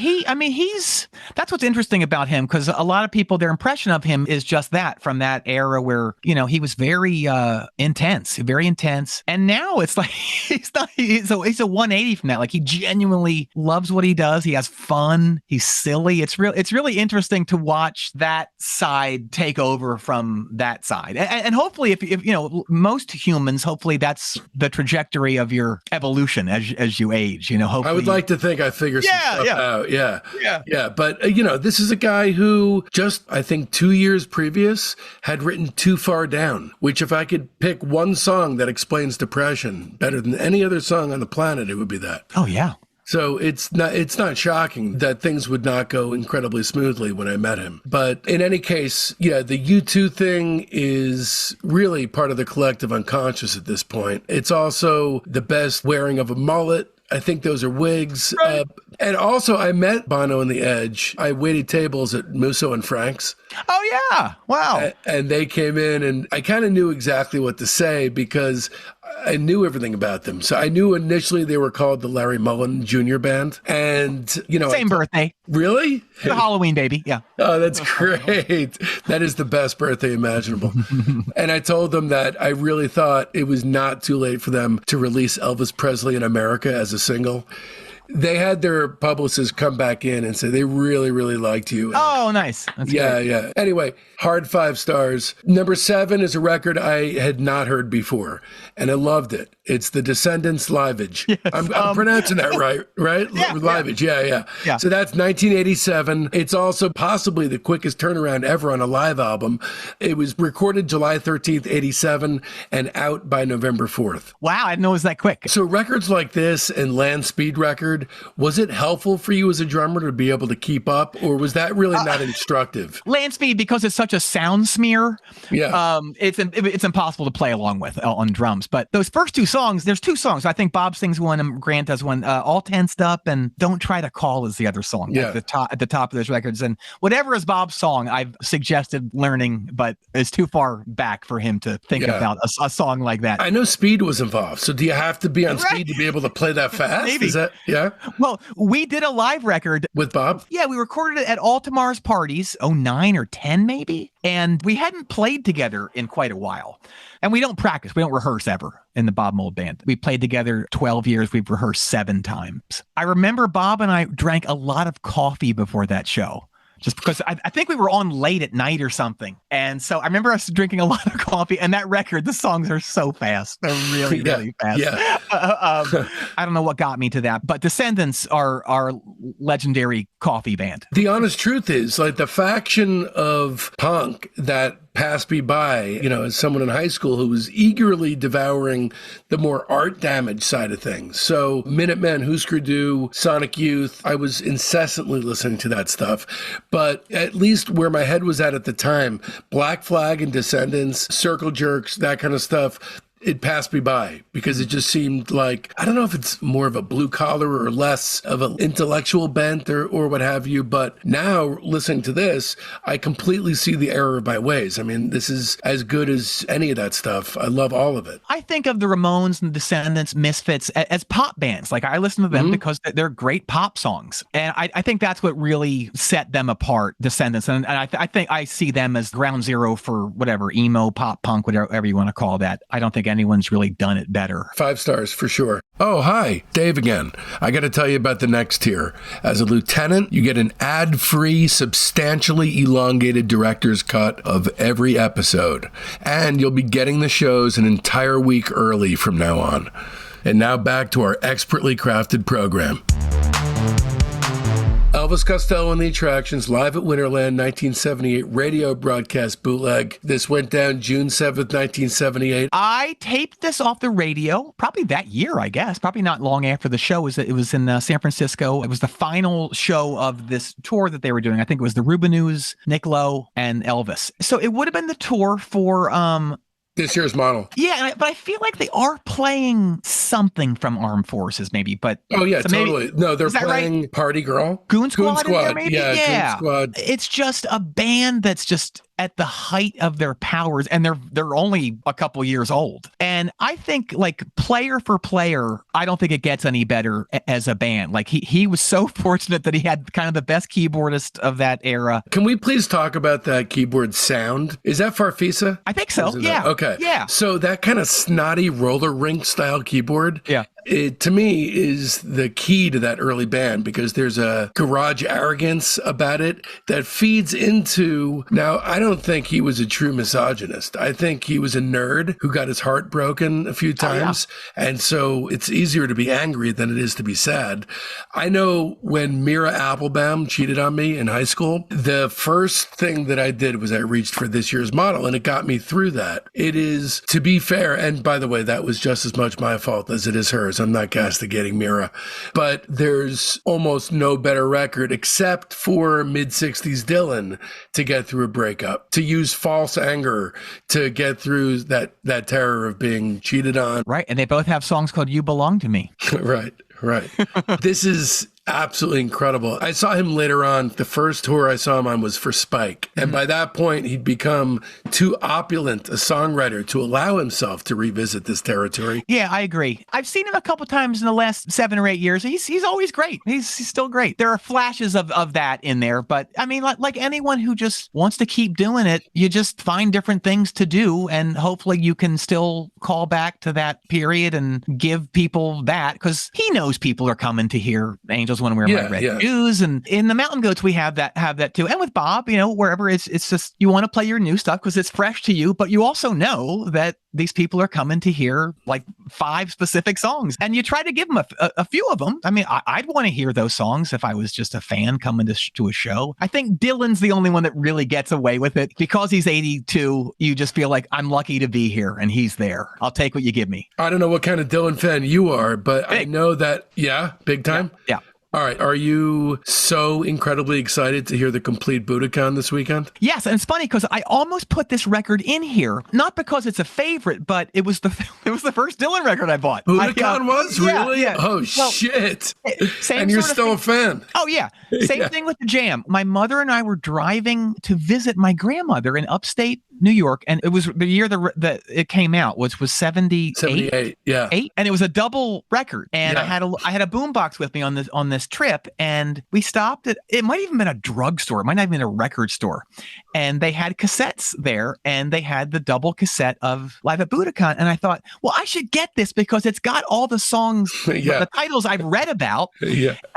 Speaker 3: that's what's interesting about him, because a lot of people, their impression of him is just that, from that era where, he was very intense. And now it's like, he's a 180 from that. Like, he genuinely loves what he does. He has fun. He's silly. It's really interesting to watch that side take over from that side. And hopefully if most humans, hopefully that's the trajectory of your evolution as you age. Hopefully
Speaker 2: I would like to think I figured some stuff out. Yeah. But this is a guy who just, I think 2 years previous had written Too Far Down, which if I could pick one song that explains depression better than any other song on the planet, it would be that.
Speaker 3: Oh yeah.
Speaker 2: So it's not shocking that things would not go incredibly smoothly when I met him. But in any case, the U2 thing is really part of the collective unconscious at this point. It's also the best wearing of a mullet. I think those are wigs.
Speaker 3: Right.
Speaker 2: And also, I met Bono and the Edge. I waited tables at Musso and Frank's.
Speaker 3: Oh, yeah. Wow.
Speaker 2: And they came in, and I kind of knew exactly what to say because I knew everything about them. So I knew initially they were called the Larry Mullen Jr. Band. And,
Speaker 3: Same birthday.
Speaker 2: Really?
Speaker 3: The Halloween baby. Yeah.
Speaker 2: Oh, that's great. That is the best birthday imaginable. And I told them that I really thought it was not too late for them to release Elvis Presley in America as a single. They had their publicist come back in and say they really, really liked you.
Speaker 3: Oh, nice. That's great.
Speaker 2: Yeah. Anyway, hard 5 stars. Number 7 is a record I had not heard before, and I loved it. It's the Descendants' Liveage.
Speaker 3: Yes,
Speaker 2: I'm pronouncing that right?
Speaker 3: Yeah,
Speaker 2: Liveage, yeah. So that's 1987. It's also possibly the quickest turnaround ever on a live album. It was recorded July 13th, 87, and out by November 4th.
Speaker 3: Wow, I didn't know it was that quick.
Speaker 2: So records like this and Land Speed record, was it helpful for you as a drummer to be able to keep up, or was that really not instructive?
Speaker 3: Land Speed, because it's such a sound smear,
Speaker 2: yeah,
Speaker 3: it's impossible to play along with on drums. But those first 2 songs, there's 2 songs. I think Bob sings one and Grant does one. All Tensed Up and Don't Try to Call is the other song at the top of those records. And whatever is Bob's song, I've suggested learning, but it's too far back for him to think about a song like that.
Speaker 2: I know speed was involved. So do you have to be on speed to be able to play that fast?
Speaker 3: Maybe.
Speaker 2: Is that, yeah?
Speaker 3: Well, we did a live record
Speaker 2: with Bob.
Speaker 3: Yeah, we recorded it at Altamar's parties, 09 or 10 maybe. And we hadn't played together in quite a while. And we don't practice. We don't rehearse ever in the Bob Mould band. We played together 12 years. We've rehearsed 7 times. I remember Bob and I drank a lot of coffee before that show. Just because I think we were on late at night or something. And so I remember us drinking a lot of coffee, and that record, the songs are so fast. They're really, really fast.
Speaker 2: Yeah.
Speaker 3: I don't know what got me to that, but Descendants are our legendary coffee band.
Speaker 2: The honest truth is, like, the faction of punk that passed me by, as someone in high school who was eagerly devouring the more art damage side of things. So Minutemen, Husker Du, Sonic Youth, I was incessantly listening to that stuff. But at least where my head was at the time, Black Flag and Descendants, Circle Jerks, that kind of stuff, it passed me by because it just seemed like, I don't know if it's more of a blue collar or less of an intellectual bent or what have you. But now listening to this, I completely see the error of my ways. I mean, this is as good as any of that stuff. I love all of it.
Speaker 3: I think of the Ramones and Descendants, Misfits as pop bands. Like, I listen to them because they're great pop songs. And I think that's what really set them apart, Descendants. And I think I see them as ground zero for whatever, emo, pop, punk, whatever you want to call that. I don't think anyone's really done it better.
Speaker 2: 5 stars for sure. Oh, hi, Dave again. I got to tell you about the next tier. As a lieutenant, you get an ad-free, substantially elongated director's cut of every episode. And you'll be getting the shows an entire week early from now on. And now back to our expertly crafted program. Elvis Costello and the Attractions, live at Winterland, 1978 radio broadcast bootleg. This went down June 7th, 1978.
Speaker 3: I taped this off the radio probably that year, I guess. Probably not long after the show. It was in San Francisco. It was the final show of this tour that they were doing. I think it was the Rubinoos, Nick Lowe, and Elvis. So it would have been the tour for
Speaker 2: this year's model.
Speaker 3: Yeah, but I feel like they are playing something from Armed Forces, maybe. But
Speaker 2: oh yeah,
Speaker 3: so
Speaker 2: totally.
Speaker 3: Maybe,
Speaker 2: no, they're playing
Speaker 3: right?
Speaker 2: Party Girl,
Speaker 3: Goon Squad. In there, maybe?
Speaker 2: Yeah, Goon Squad.
Speaker 3: It's just a band that's just at the height of their powers, and they're only a couple years old. And I think, like, player for player, I don't think it gets any better as a band. Like, he was so fortunate that he had kind of the best keyboardist of that era.
Speaker 2: Can we please talk about that keyboard sound? Is that Farfisa?
Speaker 3: I think so. Yeah.
Speaker 2: Okay.
Speaker 3: Yeah.
Speaker 2: So that kind of snotty roller rink style keyboard.
Speaker 3: Yeah.
Speaker 2: it to me is the key to that early band, because there's a garage arrogance about it that feeds into, now I don't think he was a true misogynist. I think he was a nerd who got his heart broken a few times. And so it's easier to be angry than it is to be sad. I know when Mira Applebaum cheated on me in high school, the first thing that I did was I reached for This Year's Model, and it got me through that. It is, to be fair, and by the way, that was just as much my fault as it is hers. I'm not castigating Mira, but there's almost no better record except for mid-60s Dylan to get through a breakup, to use false anger to get through that terror of being cheated on.
Speaker 3: Right. And they both have songs called You Belong to Me.
Speaker 2: Right. This is absolutely incredible. I saw him later on. The first tour I saw him on was for Spike. And by that point, he'd become too opulent a songwriter to allow himself to revisit this territory.
Speaker 3: Yeah, I agree. I've seen him a couple times in the last 7 or 8 years. He's always great. He's still great. There are flashes of that in there. But I mean, like anyone who just wants to keep doing it, you just find different things to do. And hopefully you can still call back to that period and give people that, because he knows people are coming to hear Angels Want to Wear My Red Shoes. And in the Mountain Goats, we have that too. And with Bob, wherever it's just, you want to play your new stuff because it's fresh to you, but you also know that these people are coming to hear like 5 specific songs, and you try to give them a few of them. I mean, I'd want to hear those songs if I was just a fan coming to a show. I think Dylan's the only one that really gets away with it because he's 82. You just feel like, I'm lucky to be here and he's there. I'll take what you give me.
Speaker 2: I don't know what kind of Dylan fan you are, but big. I know that, big time.
Speaker 3: Yeah.
Speaker 2: All right. Are you so incredibly excited to hear the complete Budokan this weekend?
Speaker 3: Yes. And it's funny because I almost put this record in here, not because it's a favorite, but it was the first Dylan record I bought.
Speaker 2: Budokan was? Really?
Speaker 3: Yeah.
Speaker 2: Oh, well, shit. And you're still a fan.
Speaker 3: Oh, yeah. Same thing with the Jam. My mother and I were driving to visit my grandmother in upstate New York, and it was the year that it came out, which was 78.
Speaker 2: Yeah.
Speaker 3: And it was a double record. And I had a boombox with me on this trip, and we stopped at, it might even been a drugstore, it might not even been a record store, and they had cassettes there, and they had the double cassette of Live at Budokan, and I thought, well, I should get this because it's got all the songs, the titles I've read about,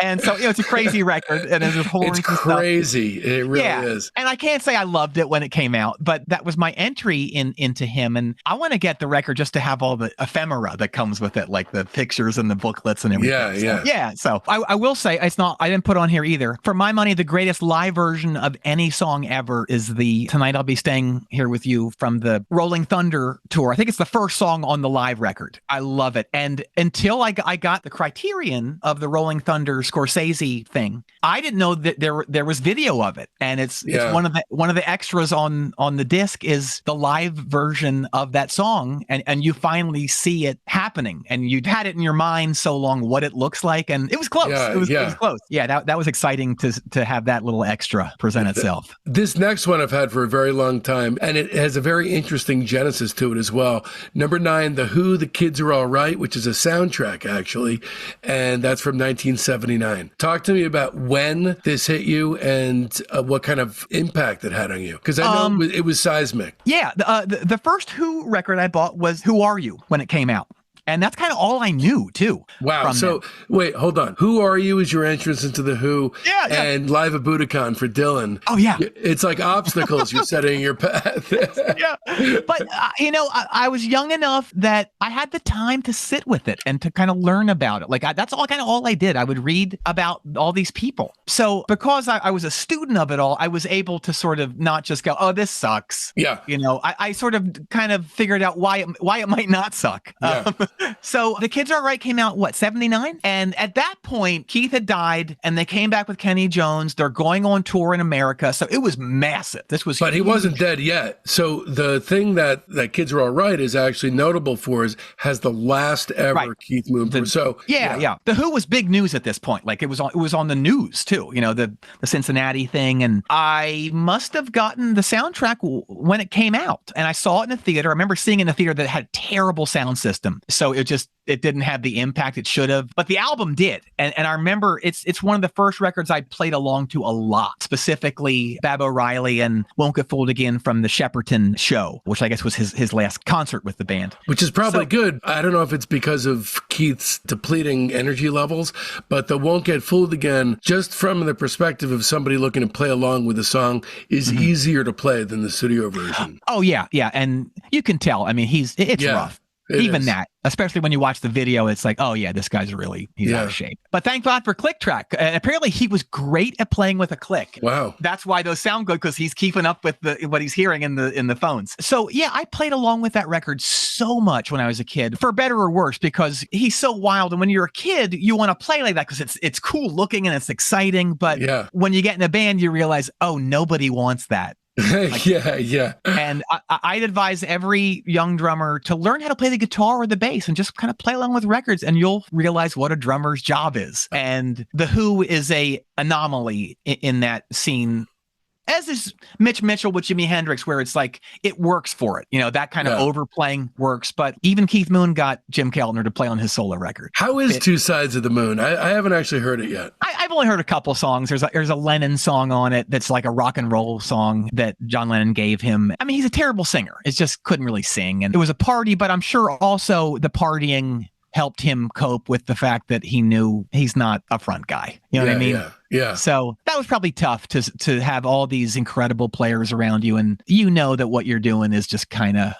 Speaker 3: and so it's a crazy record, and there's a whole
Speaker 2: it's crazy stuff. It really is.
Speaker 3: And I can't say I loved it when it came out, but that was my entry into him, and I want to get the record just to have all the ephemera that comes with it, like the pictures and the booklets and everything. So I will say, it's not, I didn't put on here either. For my money, the greatest live version of any song ever is the Tonight I'll Be Staying Here With You from the Rolling Thunder tour. I think it's the first song on the live record. I love it. And until I got the Criterion of the Rolling Thunder Scorsese thing, I didn't know that there was video of it. And it's one of the extras on the disc is the live version of that song. And you finally see it happening. And you'd had it in your mind so long what it looks like. And it was close. It was close. Yeah, that was exciting to have that little extra present itself.
Speaker 2: This next one I've had for a very long time, and it has a very interesting genesis to it as well. Number 9, The Who, The Kids Are All Right, which is a soundtrack, actually, and that's from 1979. Talk to me about when this hit you and what kind of impact it had on you, because I know it was seismic.
Speaker 3: Yeah, the first Who record I bought was Who Are You when it came out. And that's kind of all I knew, too.
Speaker 2: Wow. So, wait, hold on. Who Are You is your entrance into The Who.
Speaker 3: Yeah.
Speaker 2: And Live at Budokan for Dylan.
Speaker 3: Oh, yeah.
Speaker 2: It's like obstacles you're setting in your path.
Speaker 3: Yeah. But, I was young enough that I had the time to sit with it and to kind of learn about it. Like, that's all I did. I would read about all these people. So, because I was a student of it all, I was able to sort of not just go, oh, this sucks.
Speaker 2: Yeah.
Speaker 3: I sort of kind of figured out why it might not suck.
Speaker 2: Yeah.
Speaker 3: So The Kids Are Right came out, 79? And at that point, Keith had died, and they came back with Kenny Jones. They're going on tour in America. So it was massive. This was
Speaker 2: But
Speaker 3: huge.
Speaker 2: He wasn't dead yet. So the thing that Kids Are All Right is actually notable for has the last ever Keith movie.
Speaker 3: Yeah. The Who was big news at this point. Like it was on the news too, the Cincinnati thing. And I must have gotten the soundtrack when it came out. And I saw it in the theater. I remember seeing it in the theater that had a terrible sound system. So So it didn't have the impact it should have, but the album did. And I remember it's one of the first records I played along to a lot, specifically Bab O'Reilly and Won't Get Fooled Again from the Shepperton show, which I guess was his last concert with the band.
Speaker 2: Which is probably good. I don't know if it's because of Keith's depleting energy levels, but the Won't Get Fooled Again, just from the perspective of somebody looking to play along with a song, is easier to play than the studio version.
Speaker 3: Oh, yeah. And you can tell. I mean, it's rough. Even that, especially when you watch the video, it's like, oh yeah, this guy's he's out of shape. But thank God for click track. Apparently he was great at playing with a click.
Speaker 2: Wow.
Speaker 3: That's why those sound good, because he's keeping up with what he's hearing in the phones. So yeah, I played along with that record so much when I was a kid, for better or worse, because he's so wild. And when you're a kid, you want to play like that because it's cool looking and it's exciting. But when you get in a band, you realize, oh, nobody wants that.
Speaker 2: Yeah.
Speaker 3: And I'd advise every young drummer to learn how to play the guitar or the bass and just kind of play along with records, and you'll realize what a drummer's job is. And The Who is a anomaly in that scene, as is Mitch Mitchell with Jimi Hendrix, where it's like, it works for it. That kind of overplaying works. But even Keith Moon got Jim Keltner to play on his solo record.
Speaker 2: How is Two Sides of the Moon? I haven't actually heard it yet.
Speaker 3: I've only heard a couple songs. There's a Lennon song on it that's like a rock and roll song that John Lennon gave him. I mean, he's a terrible singer. It just couldn't really sing. And it was a party, but I'm sure also the partying helped him cope with the fact that he knew he's not a front guy. You know what I mean?
Speaker 2: Yeah.
Speaker 3: So that was probably tough to have all these incredible players around you, and that what you're doing is just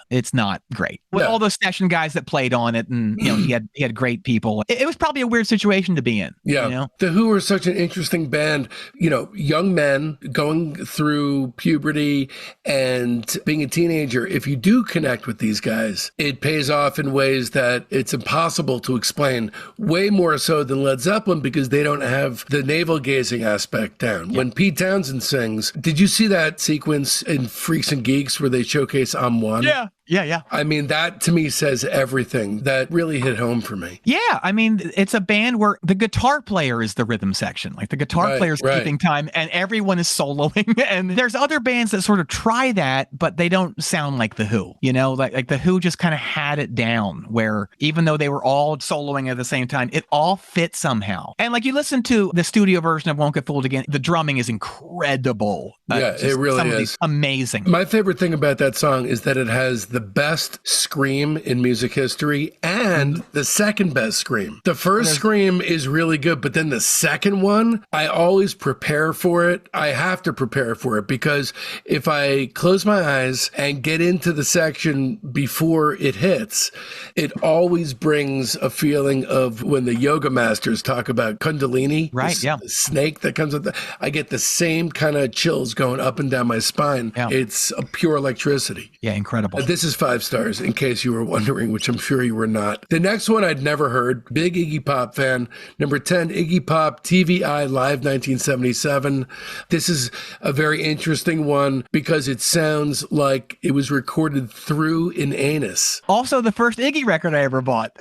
Speaker 3: it's not great. With all those session guys that played on it, and he had great people. It was probably a weird situation to be in.
Speaker 2: Yeah. The Who are such an interesting band. Young men going through puberty and being a teenager. If you do connect with these guys, it pays off in ways that it's impossible to explain. Way more so than Led Zeppelin, because they don't have the navel gazing aspect down. When Pete Townsend sings, did you see that sequence in Freaks and Geeks where they showcase I'm One?
Speaker 3: Yeah.
Speaker 2: I mean, that to me says everything. That really hit home for me.
Speaker 3: Yeah. I mean, it's a band where the guitar player is the rhythm section. Like the guitar player's keeping time and everyone is soloing. And there's other bands that sort of try that, but they don't sound like The Who. Like The Who just kind of had it down, where even though they were all soloing at the same time, it all fit somehow. And like you listen to the studio version of Won't Get Fooled Again, the drumming is incredible.
Speaker 2: It really is.
Speaker 3: Amazing.
Speaker 2: My favorite thing about that song is that it has the best scream in music history and the second best scream. The first scream is really good, but then the second one, I always prepare for it. I have to prepare for it, because if I close my eyes and get into the section before it hits, it always brings a feeling of when the yoga masters talk about Kundalini, the snake that comes with I get the same kind of chills going up and down my spine. It's a pure electricity.
Speaker 3: Incredible.
Speaker 2: This is 5 stars, in case you were wondering, which I'm sure you were not. The next one I'd never heard. Big Iggy Pop fan. Number 10, Iggy Pop, TVI Live 1977. This is a very interesting one because it sounds like it was recorded through an anus.
Speaker 3: Also, the first Iggy record I ever bought.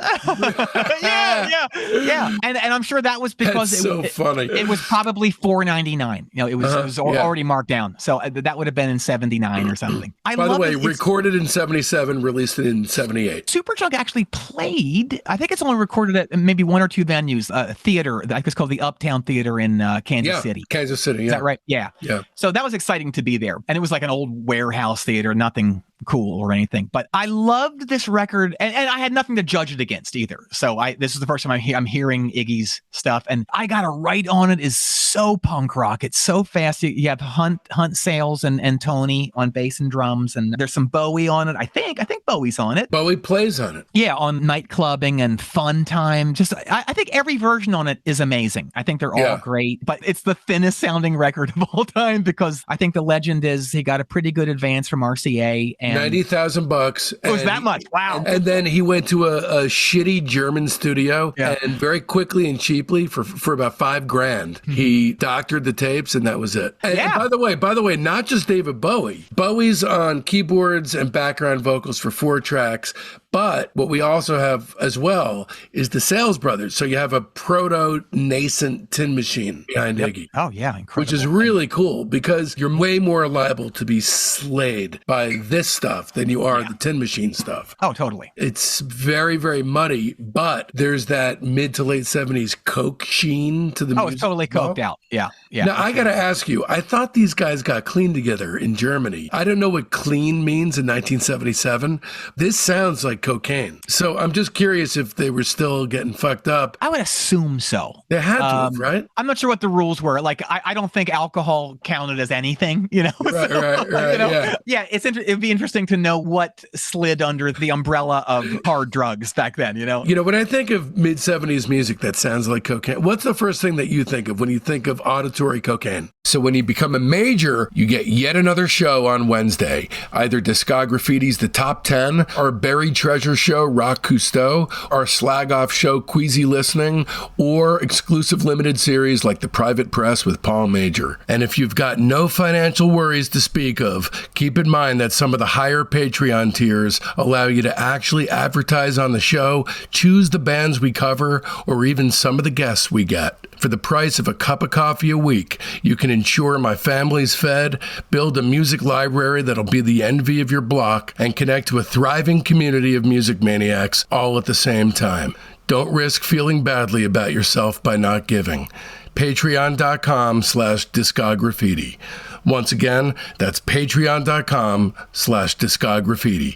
Speaker 3: Yeah. And I'm sure that was because
Speaker 2: funny.
Speaker 3: It was probably $4.99. It was already marked down. So that would have been in 79 or something.
Speaker 2: By the way, recorded in 77, released in 78.
Speaker 3: Superchunk actually played, I think it's only recorded at maybe 1 or 2 venues, a theater, I think it's called the Uptown Theater in Kansas City.
Speaker 2: Kansas City,
Speaker 3: Is that right? Yeah. So that was exciting to be there. And it was like an old warehouse theater, nothing cool or anything. But I loved this record, and I had nothing to judge it against either. So this is the first time I'm hearing Iggy's stuff, and I Gotta Write on it is so punk rock. It's so fast. You have Hunt Sales and Tony on bass and drums, and there's some Bowie on it. I think Bowie's on it.
Speaker 2: Bowie plays on it.
Speaker 3: Yeah, on Night Clubbing and Fun Time. Just I think every version on it is amazing. I think they're all great, but it's the thinnest sounding record of all time, because I think the legend is he got a pretty good advance from RCA. And
Speaker 2: $90,000.
Speaker 3: It was that much. Wow.
Speaker 2: And then he went to a shitty German studio, and very quickly and cheaply for about $5,000, he doctored the tapes, and that was it. And by the way, not just David Bowie. Bowie's on keyboards and background vocals for 4 tracks, But what we also have as well is the Sales Brothers. So you have a proto-nascent Tin Machine behind Iggy.
Speaker 3: Oh, yeah. Incredible.
Speaker 2: Which is really cool because you're way more liable to be slayed by this stuff than you are the Tin Machine stuff.
Speaker 3: Oh, totally.
Speaker 2: It's very, very muddy, but there's that mid to late 70s coke sheen to the music.
Speaker 3: Oh, it's totally coked out. Yeah. Yeah.
Speaker 2: Now, I got to ask you, I thought these guys got clean together in Germany. I don't know what clean means in 1977. This sounds like cocaine. So I'm just curious if they were still getting fucked up.
Speaker 3: I would assume so.
Speaker 2: They had to have, right?
Speaker 3: I'm not sure what the rules were. Like, I don't think alcohol counted as anything, you know?
Speaker 2: Right, right,
Speaker 3: you know?
Speaker 2: yeah.
Speaker 3: Yeah, it'd be interesting to know what slid under the umbrella of hard drugs back then, you know?
Speaker 2: You know, when I think of mid-70s music that sounds like cocaine, what's the first thing that you think of when you think of auditory cocaine? So when you become a major, you get yet another show on Wednesday, either Discograffiti's The Top 10, our Buried Treasure show, Rock Cousteau, our Slag Off show, Queasy Listening, or exclusive limited series like The Private Press with Paul Major. And if you've got no financial worries to speak of, keep in mind that some of the higher Patreon tiers allow you to actually advertise on the show, choose the bands we cover, or even some of the guests we get. For the price of a cup of coffee a week, you can ensure my family's fed, build a music library that'll be the envy of your block, and connect to a thriving community of music maniacs all at the same time. Don't risk feeling badly about yourself by not giving. Patreon.com/Discograffiti. Once again, that's Patreon.com/Discograffiti.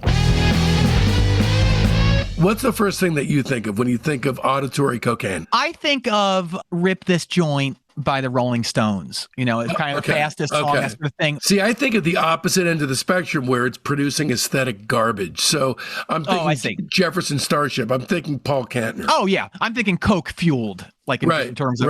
Speaker 2: What's the first thing that you think of when you think of auditory cocaine?
Speaker 3: I think of Rip This Joint by the Rolling Stones. You know, it's kind of the fastest song, that sort of thing.
Speaker 2: See, I think of the opposite end of the spectrum where it's producing aesthetic garbage. So I'm thinking Jefferson Starship. I'm thinking Paul Kantner.
Speaker 3: Oh, yeah. I'm thinking coke-fueled. Like in terms of,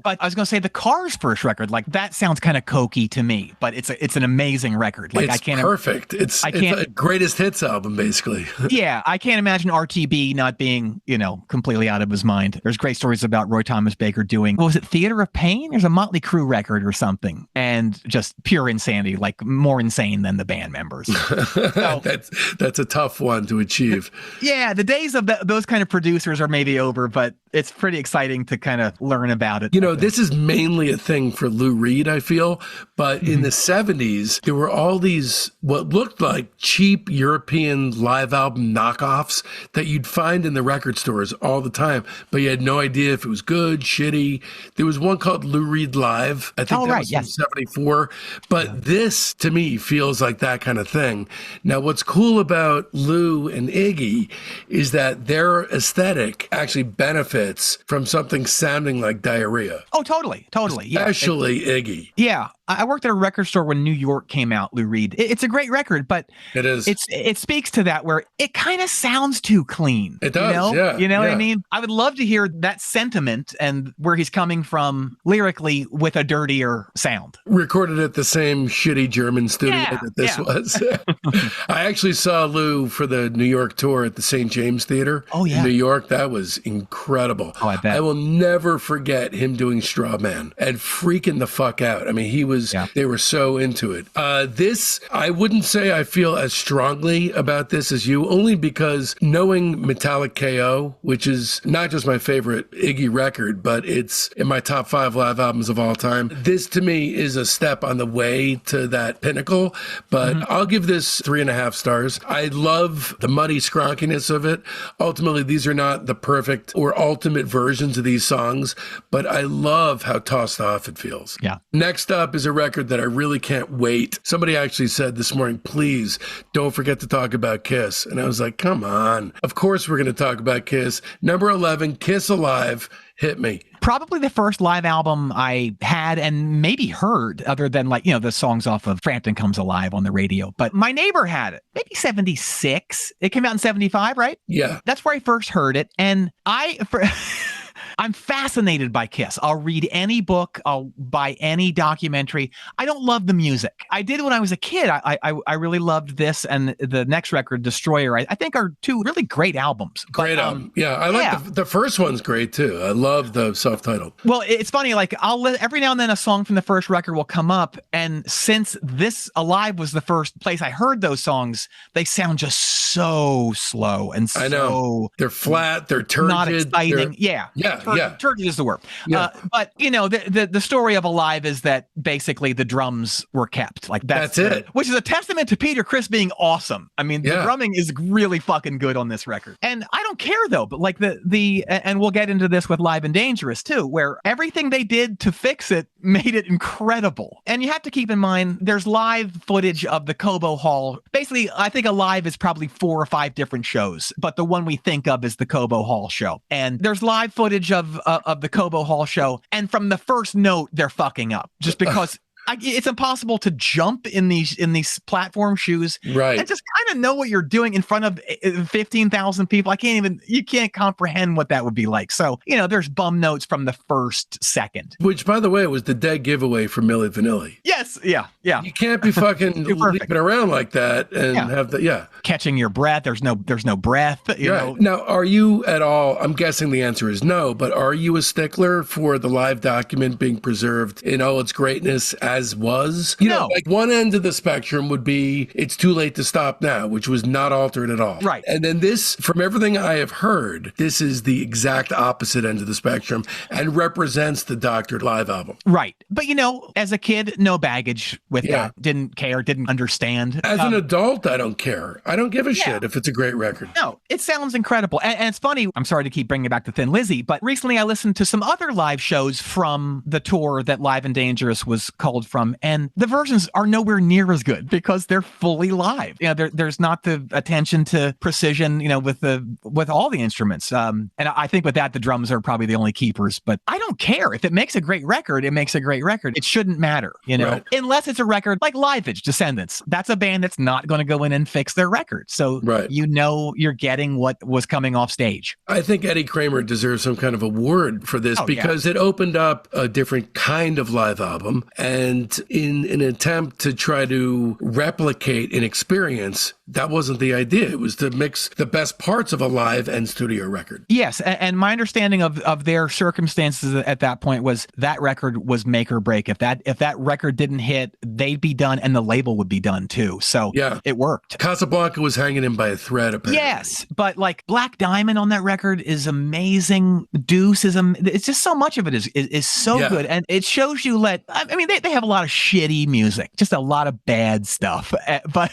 Speaker 3: but I was going to say the Cars' first record, like that sounds kind of cokey to me, but it's an amazing record. Like
Speaker 2: it's perfect. It's a greatest hits album, basically.
Speaker 3: Yeah, I can't imagine RTB not being, you know, completely out of his mind. There's great stories about Roy Thomas Baker doing, what was it, Theater of Pain? There's a Motley Crue record or something, and just pure insanity, like more insane than the band members. So,
Speaker 2: that's a tough one to achieve.
Speaker 3: Yeah, the days of those kind of producers are maybe over, but it's pretty exciting to kind of learn about it.
Speaker 2: You know, this is mainly a thing for Lou Reed, I feel, but in the 70s, there were all these what looked like cheap European live album knockoffs that you'd find in the record stores all the time, but you had no idea if it was good, shitty. There was one called Lou Reed Live. I think that was from 74. But this, to me, feels like that kind of thing. Now, what's cool about Lou and Iggy is that their aesthetic actually benefits from something sounding like diarrhea.
Speaker 3: Oh, totally.
Speaker 2: Especially Iggy.
Speaker 3: Yeah. I worked at a record store when New York came out, Lou Reed. It's a great record, but
Speaker 2: it is.
Speaker 3: It speaks to that where it kind of sounds too clean.
Speaker 2: It does,
Speaker 3: You know what I mean? I would love to hear that sentiment and where he's coming from lyrically with a dirtier sound.
Speaker 2: Recorded at the same shitty German studio that this was. I actually saw Lou for the New York tour at the St. James Theater in New York. That was incredible.
Speaker 3: Oh, I bet.
Speaker 2: I will never forget him doing Straw Man and freaking the fuck out. I mean, they were so into it. This, I wouldn't say I feel as strongly about this as you, only because knowing Metallic KO, which is not just my favorite Iggy record, but it's in my top 5 live albums of all time. This to me is a step on the way to that pinnacle, but I'll give this 3.5 stars. I love the muddy scronkiness of it. Ultimately, these are not the perfect or ultimate versions of these songs, but I love how tossed off it feels.
Speaker 3: Yeah.
Speaker 2: Next up is a record that I really can't wait. Somebody actually said this morning, please don't forget to talk about Kiss. And I was like, come on. Of course we're going to talk about Kiss. Number 11, Kiss Alive. Hit me.
Speaker 3: Probably the first live album I had and maybe heard, other than like, you know, the songs off of Frampton Comes Alive on the radio. But my neighbor had it, maybe 76. It came out in 75, right?
Speaker 2: Yeah.
Speaker 3: That's where I first heard it. And I'm fascinated by Kiss. I'll read any book. I'll buy any documentary. I don't love the music. I did when I was a kid. I really loved this and the next record, Destroyer. I think are two really great albums.
Speaker 2: Great album. Yeah, I like the first one's great too. I love the self-titled.
Speaker 3: Well, it's funny. Like every now and then a song from the first record will come up, and since this Alive was the first place I heard those songs, they sound just so slow and so.
Speaker 2: I know. They're flat. They're turgid.
Speaker 3: Not exciting. Turgid is the word.
Speaker 2: Yeah.
Speaker 3: But you know, the story of Alive is that basically the drums were kept. Like that's it. Which is a testament to Peter Criss being awesome. I mean, the drumming is really fucking good on this record. And I don't care though, but like and we'll get into this with Live and Dangerous too, where everything they did to fix it made it incredible. And you have to keep in mind, there's live footage of the Cobo Hall. Basically, I think Alive is probably 4 or 5 different shows, but the one we think of is the Cobo Hall show. And there's live footage of the Cobo Hall show. And from the first note, they're fucking up just because it's impossible to jump in these platform shoes,
Speaker 2: right?
Speaker 3: And just kind of know what you're doing in front of 15,000 people. You can't comprehend what that would be like. So, you know, there's bum notes from the first second.
Speaker 2: Which, by the way, was the dead giveaway for Milli Vanilli.
Speaker 3: Yes, yeah.
Speaker 2: You can't be fucking leaping around like that and have
Speaker 3: catching your breath. There's no breath. You know.
Speaker 2: Now, are you at all? I'm guessing the answer is no. But are you a stickler for the live document being preserved in all its greatness as was? You know, like one end of the spectrum would be It's Too Late to Stop Now, which was not altered at all.
Speaker 3: Right.
Speaker 2: And then this, from everything I have heard, this is the exact opposite end of the spectrum and represents the doctored live album.
Speaker 3: Right. But, you know, as a kid, no baggage with that. Didn't care, didn't understand.
Speaker 2: As an adult, I don't care. I don't give a shit if it's a great record.
Speaker 3: No, it sounds incredible. And it's funny, I'm sorry to keep bringing it back to Thin Lizzy, but recently I listened to some other live shows from the tour that Live and Dangerous was called from, and the versions are nowhere near as good because they're fully live. You know, there's not the attention to precision, you know, with all the instruments. And I think with that, the drums are probably the only keepers, but I don't care. If it makes a great record, it makes a great record. It shouldn't matter, you know, unless it's a record like Liveage, Descendants. That's a band that's not going to go in and fix their record. So, you know, you're getting what was coming off stage.
Speaker 2: I think Eddie Kramer deserves some kind of award for this because it opened up a different kind of live album. And in an attempt to try to replicate an experience, that wasn't the idea. It was to mix the best parts of a live and studio record.
Speaker 3: Yes. And my understanding of their circumstances at that point was that record was make or break. If that record didn't hit, they'd be done and the label would be done too. So it worked.
Speaker 2: Casablanca was hanging in by a thread, apparently.
Speaker 3: Yes. But like Black Diamond on that record is amazing. Deuce is it's just so much of it is so good. And it shows you I mean, they have a lot of shitty music, just a lot of bad stuff. But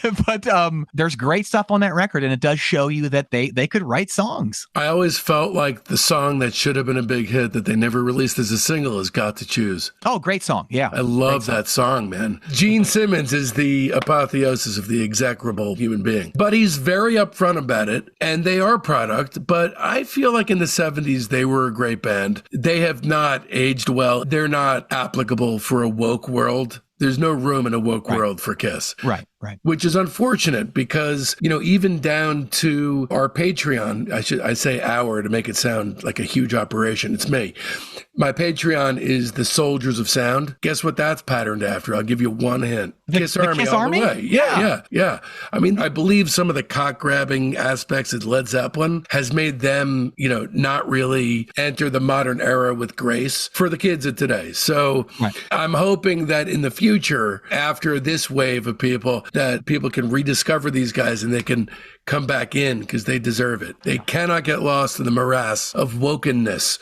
Speaker 3: there's great stuff on that record, and it does show you that they could write songs.
Speaker 2: I always felt like the song that should have been a big hit that they never released as a single is Got to Choose.
Speaker 3: Oh, great song. Yeah.
Speaker 2: I love that song, man. Gene Simmons is the apotheosis of the execrable human being, but he's very upfront about it, and they are product, but I feel like in the 70s, they were a great band. They have not aged well. They're not applicable for a woke world. There's no room in a woke world for Kiss.
Speaker 3: Right.
Speaker 2: Which is unfortunate because, you know, even down to our Patreon, I say our to make it sound like a huge operation. It's me. My Patreon is the Soldiers of Sound. Guess what that's patterned after? I'll give you one hint. Kiss Army
Speaker 3: Kiss
Speaker 2: all
Speaker 3: Army?
Speaker 2: the way. Yeah. I mean, I believe some of the cock-grabbing aspects of Led Zeppelin has made them, you know, not really enter the modern era with grace for the kids of today. So I'm hoping that in the future, after this wave of people, that people can rediscover these guys and they can come back in because they deserve it. They cannot get lost in the morass of wokenness.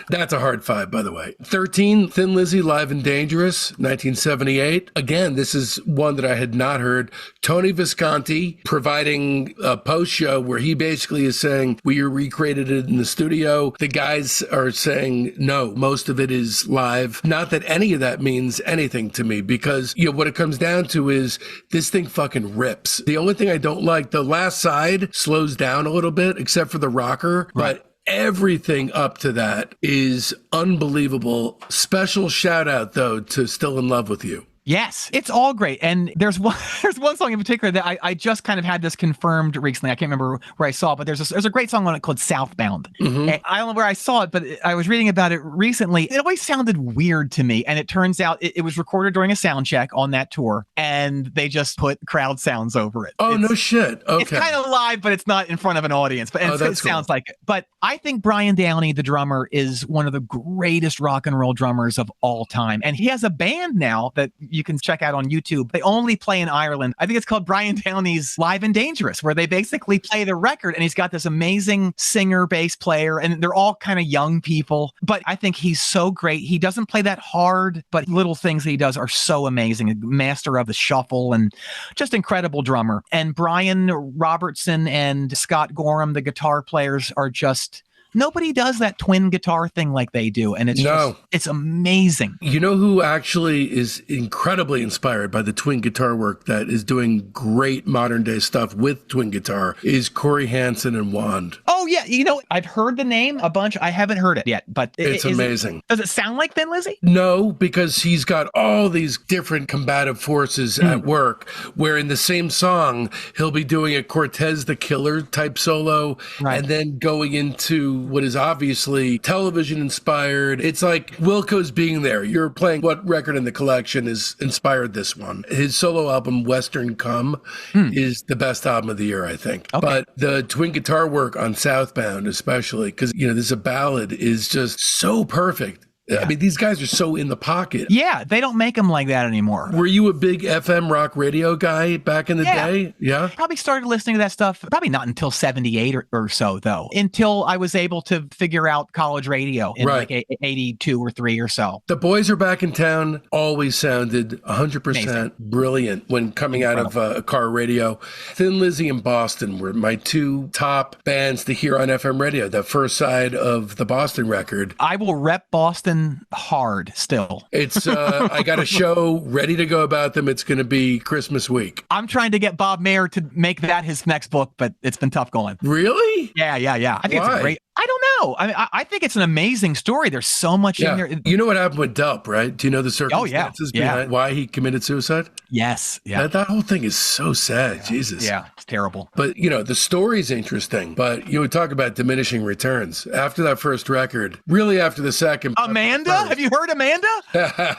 Speaker 2: That's a hard 5, by the way. 13, Thin Lizzy, Live and Dangerous, 1978. Again, this is one that I had not heard. Tony Visconti providing a post show where he basically is saying, we recreated it in the studio. The guys are saying, no, most of it is live. Not that any of that means anything to me because, you know, what it comes down to is this thing fucking rips. The only thing I don't like, the last side slows down a little bit, except for the rocker, but everything up to that is unbelievable. Special shout out, though, to Still in Love with You.
Speaker 3: Yes, it's all great. And there's one song in particular that I just kind of had this confirmed recently. I can't remember where I saw it, but there's a great song on it called Southbound. And I don't know where I saw it, but I was reading about it recently. It always sounded weird to me. And it turns out it was recorded during a sound check on that tour, and they just put crowd sounds over it.
Speaker 2: Oh, no shit. Okay.
Speaker 3: It's kind of live, but it's not in front of an audience. But it sounds like it. But I think Brian Downey, the drummer, is one of the greatest rock and roll drummers of all time. And he has a band now that you can check out on YouTube. They only play in Ireland. I think it's called Brian Downey's Live and Dangerous, where they basically play the record, and he's got this amazing singer, bass player, and they're all kind of young people. But I think he's so great. He doesn't play that hard, but little things that he does are so amazing. A master of the shuffle and just incredible drummer. And Brian Robertson and Scott Gorham, the guitar players, are just... Nobody does that twin guitar thing like they do. And it's amazing.
Speaker 2: You know who actually is incredibly inspired by the twin guitar work that is doing great modern day stuff with twin guitar is Corey Hansen and Wand.
Speaker 3: Oh, yeah. You know, I've heard the name a bunch. I haven't heard it yet, but
Speaker 2: it's amazing.
Speaker 3: Does it sound like Thin Lizzy?
Speaker 2: No, because he's got all these different combative forces at work, where in the same song, he'll be doing a Cortez the Killer type solo, and then going into what is obviously television inspired. It's like Wilco's being there. You're playing what record in the collection is inspired this one. His solo album, Western Come, is the best album of the year, I think. Okay. But the twin guitar work on Southbound, especially, because, you know, this is a ballad, is just so perfect. Yeah. I mean, these guys are so in the pocket.
Speaker 3: Yeah, they don't make them like that anymore.
Speaker 2: Were you a big FM rock radio guy back in the day? Yeah.
Speaker 3: Probably started listening to that stuff, probably not until 78 or so, though, until I was able to figure out college radio in like 82 or 3 or so.
Speaker 2: The Boys Are Back in Town always sounded 100% brilliant when coming out of a car radio. Thin Lizzy and Boston were my two top bands to hear on FM radio, the first side of the Boston record.
Speaker 3: I will rep Boston hard still.
Speaker 2: It's I got a show ready to go about them. It's going to be Christmas week.
Speaker 3: I'm trying to get Bob Mayer to make that his next book, but it's been tough going.
Speaker 2: Really?
Speaker 3: Yeah. I think it's a great... I don't know. I mean, I think it's an amazing story. There's so much in there.
Speaker 2: You know what happened with Delp, right? Do you know the circumstances behind why he committed suicide?
Speaker 3: Yes. Yeah.
Speaker 2: That whole thing is so sad. Jesus.
Speaker 3: Yeah, it's terrible.
Speaker 2: But, you know, the story's interesting. But you would talk about diminishing returns. After that first record, really after the second.
Speaker 3: Amanda? Have you heard Amanda?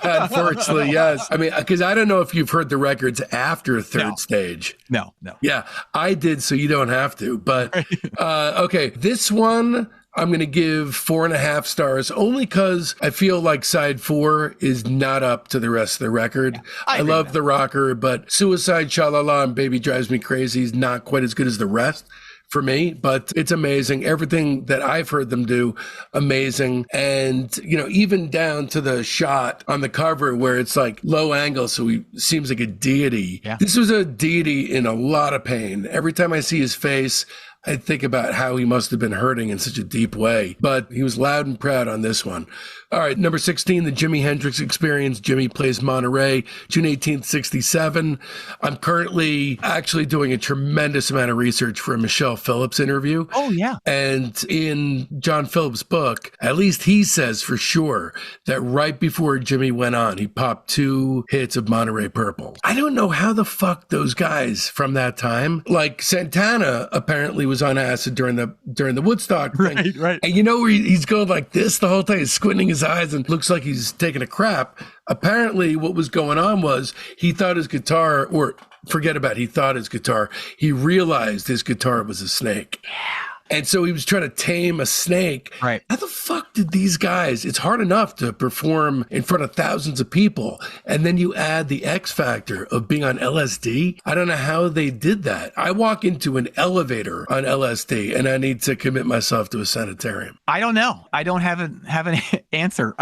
Speaker 2: Unfortunately, yes. I mean, because I don't know if you've heard the records after Third Stage.
Speaker 3: No.
Speaker 2: Yeah, I did, so you don't have to. But, okay, this one... I'm going to give 4.5 stars only because I feel like side 4 is not up to the rest of the record. Yeah, I love the rocker, but Suicide, Sha-La-La, and Baby Drives Me Crazy is not quite as good as the rest for me, but it's amazing. Everything that I've heard them do, amazing. And, you know, even down to the shot on the cover where it's like low angle, so he seems like a deity. Yeah. This was a deity in a lot of pain. Every time I see his face, I think about how he must have been hurting in such a deep way, but he was loud and proud on this one. All right, number 16, The Jimi Hendrix Experience. Jimmy Plays Monterey, June 18th, 67. I'm currently actually doing a tremendous amount of research for a Michelle Phillips interview.
Speaker 3: Oh, yeah.
Speaker 2: And in John Phillips' book, at least he says for sure that right before Jimmy went on, he popped 2 hits of Monterey Purple. I don't know how the fuck those guys from that time, like Santana apparently was on acid during the Woodstock thing.
Speaker 3: Right.
Speaker 2: And you know where he's going like this the whole time, he's squinting his eyes and looks like he's taking a crap. Apparently what was going on was he thought his guitar, or forget about it, he thought his guitar, he realized his guitar was a snake. Yeah. And so he was trying to tame a snake.
Speaker 3: Right.
Speaker 2: How the fuck did these guys, it's hard enough to perform in front of thousands of people, and then you add the X factor of being on LSD? I don't know how they did that. I walk into an elevator on LSD and I need to commit myself to a sanitarium.
Speaker 3: I don't know. I don't have an answer.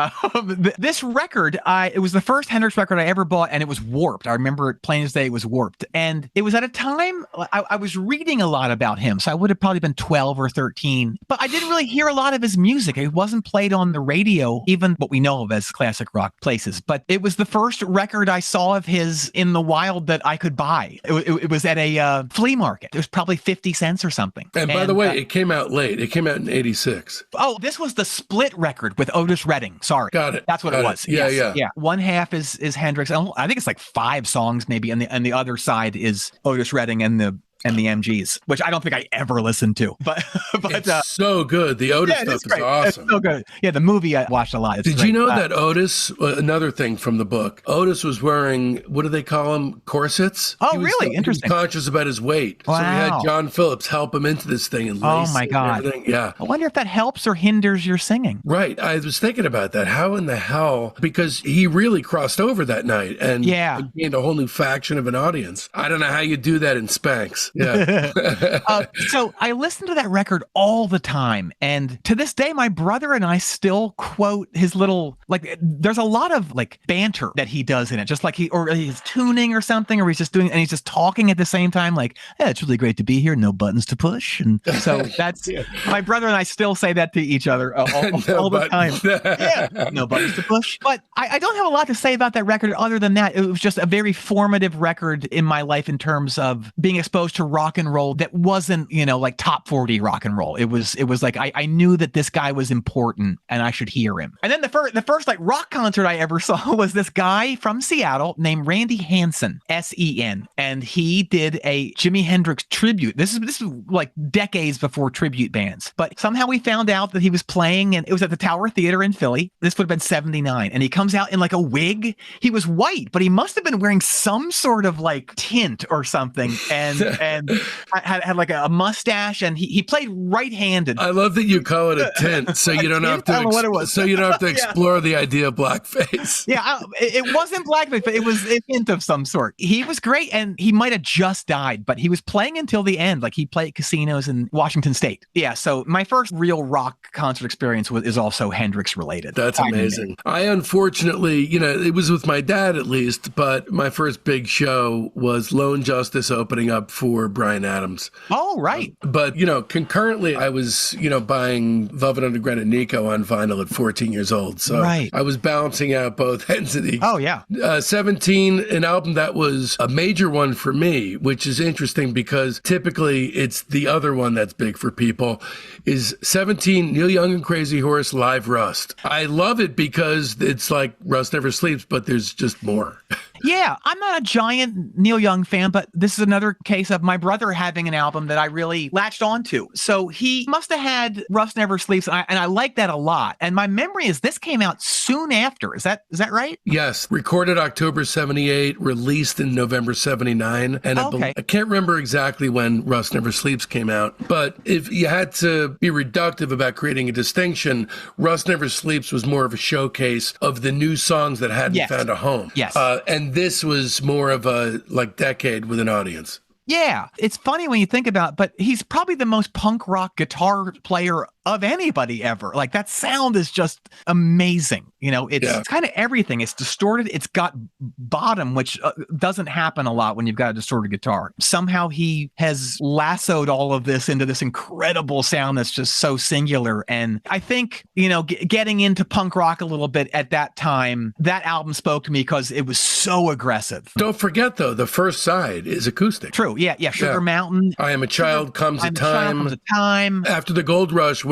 Speaker 3: This record, it was the first Hendrix record I ever bought, and it was Warped. I remember it plain as day, it was Warped. And it was at a time, I was reading a lot about him. So I would have probably been 12 12 or 13, but I didn't really hear a lot of his music. It wasn't played on the radio, even what we know of as classic rock places. But it was the first record I saw of his in the wild that I could buy. It was at a flea market. It was probably 50 cents or something.
Speaker 2: And by the way, it came out late. It came out in 86.
Speaker 3: Oh, this was the split record with Otis Redding. Sorry.
Speaker 2: Got it.
Speaker 3: That's what it was.
Speaker 2: Yeah,
Speaker 3: yes. Yeah. One half is Hendrix. I think it's like 5 songs maybe. And the other side is Otis Redding and the MGs, which I don't think I ever listened to, but
Speaker 2: it's so good. The Otis stuff is awesome.
Speaker 3: It's so good. Yeah, the movie I watched a lot.
Speaker 2: Did you know that Otis? Another thing from the book, Otis was wearing, what do they call them? Corsets.
Speaker 3: Oh, really? Interesting.
Speaker 2: He was conscious about his weight,
Speaker 3: wow.
Speaker 2: So he had John Phillips help him into this thing and lace.
Speaker 3: Oh my God!
Speaker 2: And everything. Yeah.
Speaker 3: I wonder if that helps or hinders your singing.
Speaker 2: Right. I was thinking about that. How in the hell? Because he really crossed over that night and gained a whole new faction of an audience. I don't know how you do that in Spanx. Yeah.
Speaker 3: So I listened to that record all the time. And to this day, my brother and I still quote his little, like, there's a lot of like banter that he does in it, just like he's tuning or something, or he's just doing, and he's just talking at the same time, like, yeah, it's really great to be here. No buttons to push. And so that's, my brother and I still say that to each other all the time. Yeah, no buttons to push. But I don't have a lot to say about that record other than that. It was just a very formative record in my life in terms of being exposed to rock and roll that wasn't, like top 40 rock and roll. It was like I knew that this guy was important and I should hear him. And then the first like rock concert I ever saw was this guy from Seattle named Randy Hansen, S-E-N, and he did a Jimi Hendrix tribute. This is like decades before tribute bands, but somehow we found out that he was playing, and it was at the Tower Theater in Philly. This would have been 79, and he comes out in like a wig. He was white, but he must have been wearing some sort of like tint or something, and had like a mustache, and he played right-handed.
Speaker 2: I love that you call it a tint, so you don't have to. So you don't have to explore the idea of blackface.
Speaker 3: Yeah, it wasn't blackface, but it was a hint of some sort. He was great, and he might have just died, but he was playing until the end. Like he played casinos in Washington State. Yeah, so my first real rock concert experience is also Hendrix related.
Speaker 2: That's amazing. I unfortunately, it was with my dad at least, but my first big show was Lone Justice opening up for Bryan Adams.
Speaker 3: Oh, right.
Speaker 2: But, concurrently, I was, buying Velvet Underground and Nico on vinyl at 14 years old. So I was balancing out both ends of the...
Speaker 3: Oh, yeah.
Speaker 2: 17, an album that was a major one for me, which is interesting because typically it's the other one that's big for people, is 17, Neil Young and Crazy Horse Live Rust. I love it because it's like Rust Never Sleeps, but there's just more.
Speaker 3: Yeah, I'm not a giant Neil Young fan, but this is another case of my brother having an album that I really latched onto. So he must have had Rust Never Sleeps, and I like that a lot. And my memory is this came out soon after. Is that right?
Speaker 2: Yes, recorded October 78, released in November 79. And I can't remember exactly when Rust Never Sleeps came out, but if you had to be reductive about creating a distinction, Rust Never Sleeps was more of a showcase of the new songs that hadn't found a home.
Speaker 3: Yes.
Speaker 2: And this was more of a decade with an audience.
Speaker 3: Yeah, it's funny when you think about it, but he's probably the most punk rock guitar player of anybody ever. Like that sound is just amazing. It's kind of everything. It's distorted. It's got bottom, which doesn't happen a lot when you've got a distorted guitar. Somehow he has lassoed all of this into this incredible sound that's just so singular. And I think, getting into punk rock a little bit at that time, that album spoke to me because it was so aggressive.
Speaker 2: Don't forget though, the first side is acoustic.
Speaker 3: True. Yeah. Sugar Mountain.
Speaker 2: I Am a Child Comes a Time. After the Gold Rush,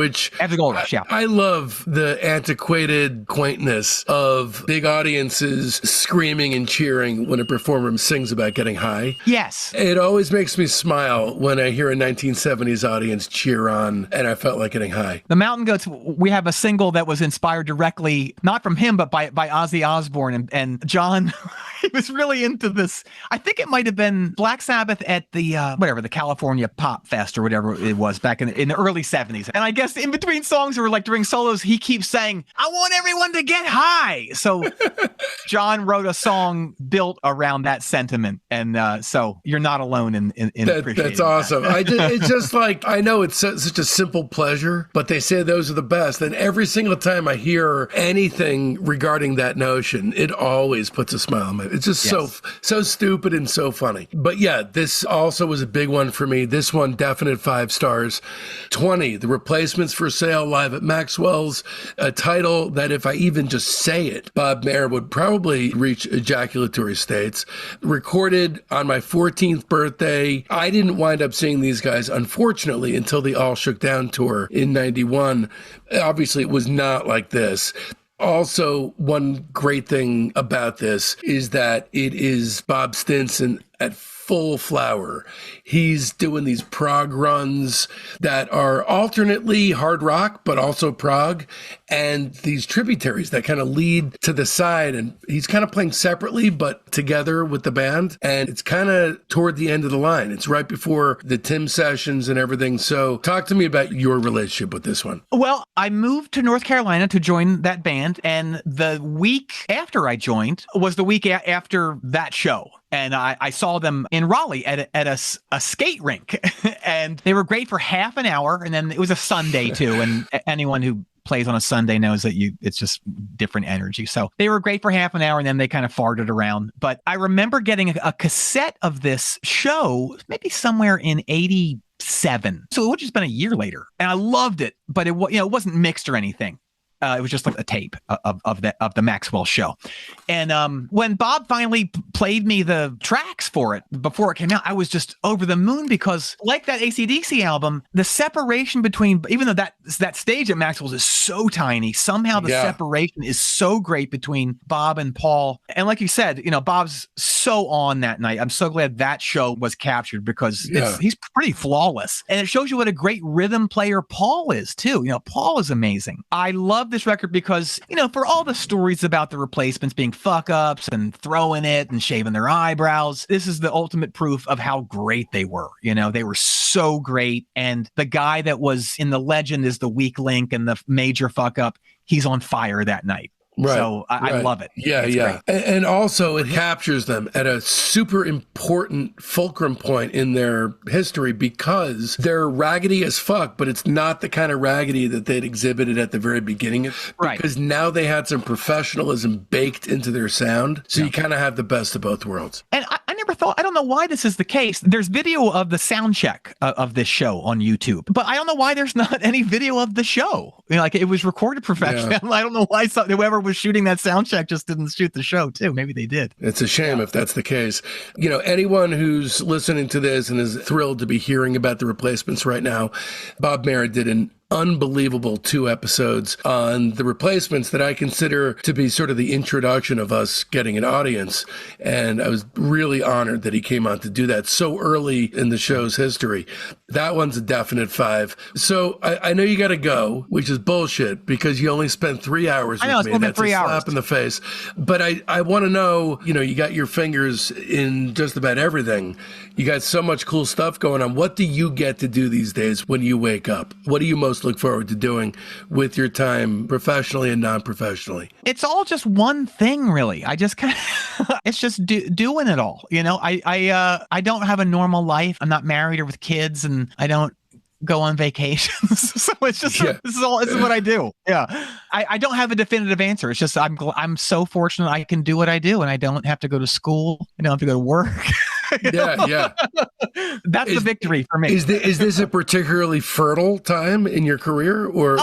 Speaker 2: I love the antiquated quaintness of big audiences screaming and cheering when a performer sings about getting high.
Speaker 3: Yes.
Speaker 2: It always makes me smile when I hear a 1970s audience cheer on, and I felt like getting high.
Speaker 3: The Mountain Goats, we have a single that was inspired directly, not from him, but by Ozzy Osbourne. And John, he was really into this. I think it might have been Black Sabbath at the, the California Pop Fest or whatever it was back in the early 70s. And I guess just in between songs or like during solos, he keeps saying, I want everyone to get high. So Jon wrote a song built around that sentiment. And so you're not alone in appreciating
Speaker 2: that's awesome. It's just like, I know it's such a simple pleasure, but they say those are the best. And every single time I hear anything regarding that notion, it always puts a smile on my face. It's just so stupid and so funny. But yeah, this also was a big one for me. This one, definite 5 stars. 20, The Replacements for Sale live at Maxwell's, a title that if I even just say it, Bob Mayer would probably reach ejaculatory states. Recorded on my 14th birthday. I didn't wind up seeing these guys, unfortunately, until the All Shook Down tour in 91. Obviously, it was not like this. Also, one great thing about this is that it is Bob Stinson at full flower. He's doing these prog runs that are alternately hard rock, but also prog, and these tributaries that kind of lead to the side. And he's kind of playing separately, but together with the band. And it's kind of toward the end of the line. It's right before the Tim sessions and everything. So talk to me about your relationship with this one.
Speaker 3: Well, I moved to North Carolina to join that band. And the week after I joined was the week after that show. And I saw them in Raleigh at a skate rink, and they were great for half an hour. And then it was a Sunday too. And anyone who plays on a Sunday knows that it's just different energy. So they were great for half an hour, and then they kind of farted around. But I remember getting a cassette of this show, maybe somewhere in 87. So it would have just been a year later. And I loved it, but it wasn't mixed or anything. It was just like a tape of the Maxwell show. And when Bob finally played me the tracks for it before it came out, I was just over the moon, because like that AC/DC album, the separation between, even though that stage at Maxwell's is so tiny, somehow the separation is so great between Bob and Paul. And like you said, Bob's so on that night. I'm so glad that show was captured, because he's pretty flawless. And it shows you what a great rhythm player Paul is too. Paul is amazing. I love this record because, for all the stories about the Replacements being fuck ups and throwing it and shaving their eyebrows, this is the ultimate proof of how great they were. They were so great. And the guy that was in the legend is the weak link and the major fuck up. He's on fire that night. Right. So I love it.
Speaker 2: Yeah, yeah. And also it captures them at a super important fulcrum point in their history, because they're raggedy as fuck, but it's not the kind of raggedy that they'd exhibited at the very beginning.
Speaker 3: Right.
Speaker 2: Because now they had some professionalism baked into their sound. So you kind of have the best of both worlds.
Speaker 3: And I never thought, I don't know why this is the case. There's video of the sound check of this show on YouTube, but I don't know why there's not any video of the show. Like, it was recorded professionally. Yeah. I don't know why whoever was shooting that sound check just didn't shoot the show too. Maybe they did.
Speaker 2: It's a shame if that's the case. Anyone who's listening to this and is thrilled to be hearing about the Replacements right now, Bob Mayer did an unbelievable 2 episodes on the Replacements that I consider to be sort of the introduction of us getting an audience. And I was really honored that he came on to do that so early in the show's history. That one's a definite 5. So I know you got to go, which is bullshit, because you only spent 3 hours with me.
Speaker 3: It's
Speaker 2: That's
Speaker 3: 3
Speaker 2: a
Speaker 3: hours.
Speaker 2: slap in the face. But I want to know, you got your fingers in just about everything. You got so much cool stuff going on. What do you get to do these days when you wake up? What do you most look forward to doing with your time, professionally and non-professionally?
Speaker 3: It's all just one thing, really. I just kind of, it's just doing it all. I don't have a normal life. I'm not married or with kids, and I don't go on vacations. So it's just, this is what I do. Yeah. I don't have a definitive answer. It's just, I'm so fortunate I can do what I do, and I don't have to go to school. I don't have to go to work.
Speaker 2: Yeah.
Speaker 3: That's the victory for me.
Speaker 2: Is this a particularly fertile time in your career? Or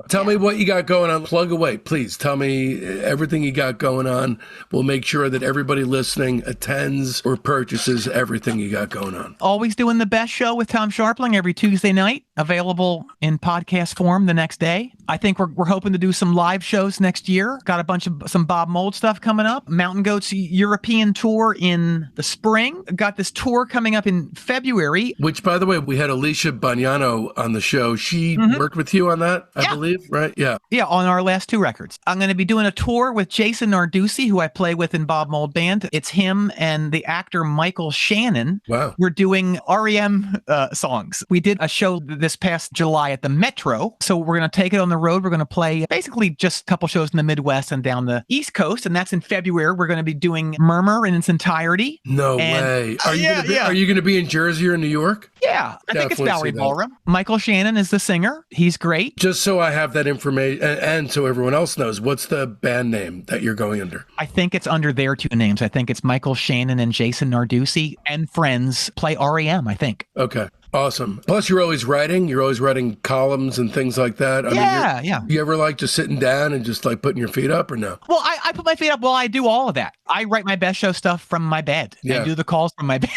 Speaker 2: tell me what you got going on. Plug away, please. Tell me everything you got going on. We'll make sure that everybody listening attends or purchases everything you got going on.
Speaker 3: Always doing the best show with Tom Scharpling every Tuesday night, available in podcast form the next day. I think we're hoping to do some live shows next year. Got a bunch of some Bob Mould stuff coming up. Mountain Goat's European tour in the spring. Got this tour coming up in February.
Speaker 2: Which, by the way, we had Alicia Bagnano on the show. She worked with you on that, I believe, right? Yeah.
Speaker 3: Yeah, on our last 2 records. I'm going to be doing a tour with Jason Narducci, who I play with in Bob Mould Band. It's him and the actor Michael Shannon.
Speaker 1: Wow.
Speaker 3: We're doing R.E.M. songs. We did a show this past July at the Metro. So we're going to take it on the road. We're going to play basically just a couple shows in the Midwest and down the East Coast. And that's in February. We're going to be doing Murmur in its entirety.
Speaker 2: No way. Are you going to be in Jersey or New York?
Speaker 3: Yeah, I think it's Bowery Ballroom. Michael Shannon is the singer. He's great.
Speaker 2: Just so I have that information and so everyone else knows, what's the band name that you're going under?
Speaker 3: I think it's under their 2 names. I think it's Michael Shannon and Jason Narducci and friends play R.E.M., I think.
Speaker 2: Okay. Awesome. Plus, you're always writing columns and things like that. I mean, you ever like just sitting down and just like putting your feet up or no?
Speaker 3: Well, I put my feet up. Well, I do all of that. I write my best show stuff from my bed and do the calls from my bed.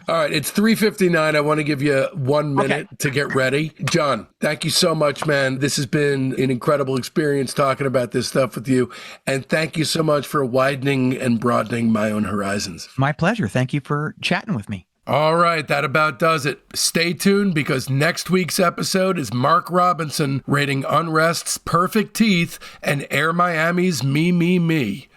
Speaker 2: All right. It's 3:59. I want to give you 1 minute to get ready. Jon, thank you so much, man. This has been an incredible experience talking about this stuff with you. And thank you so much for widening and broadening my own horizons.
Speaker 3: My pleasure. Thank you for chatting with me.
Speaker 2: All right, that about does it. Stay tuned because next week's episode is Mark Robinson rating Unrest's Perfect Teeth and Air Miami's Me, Me, Me.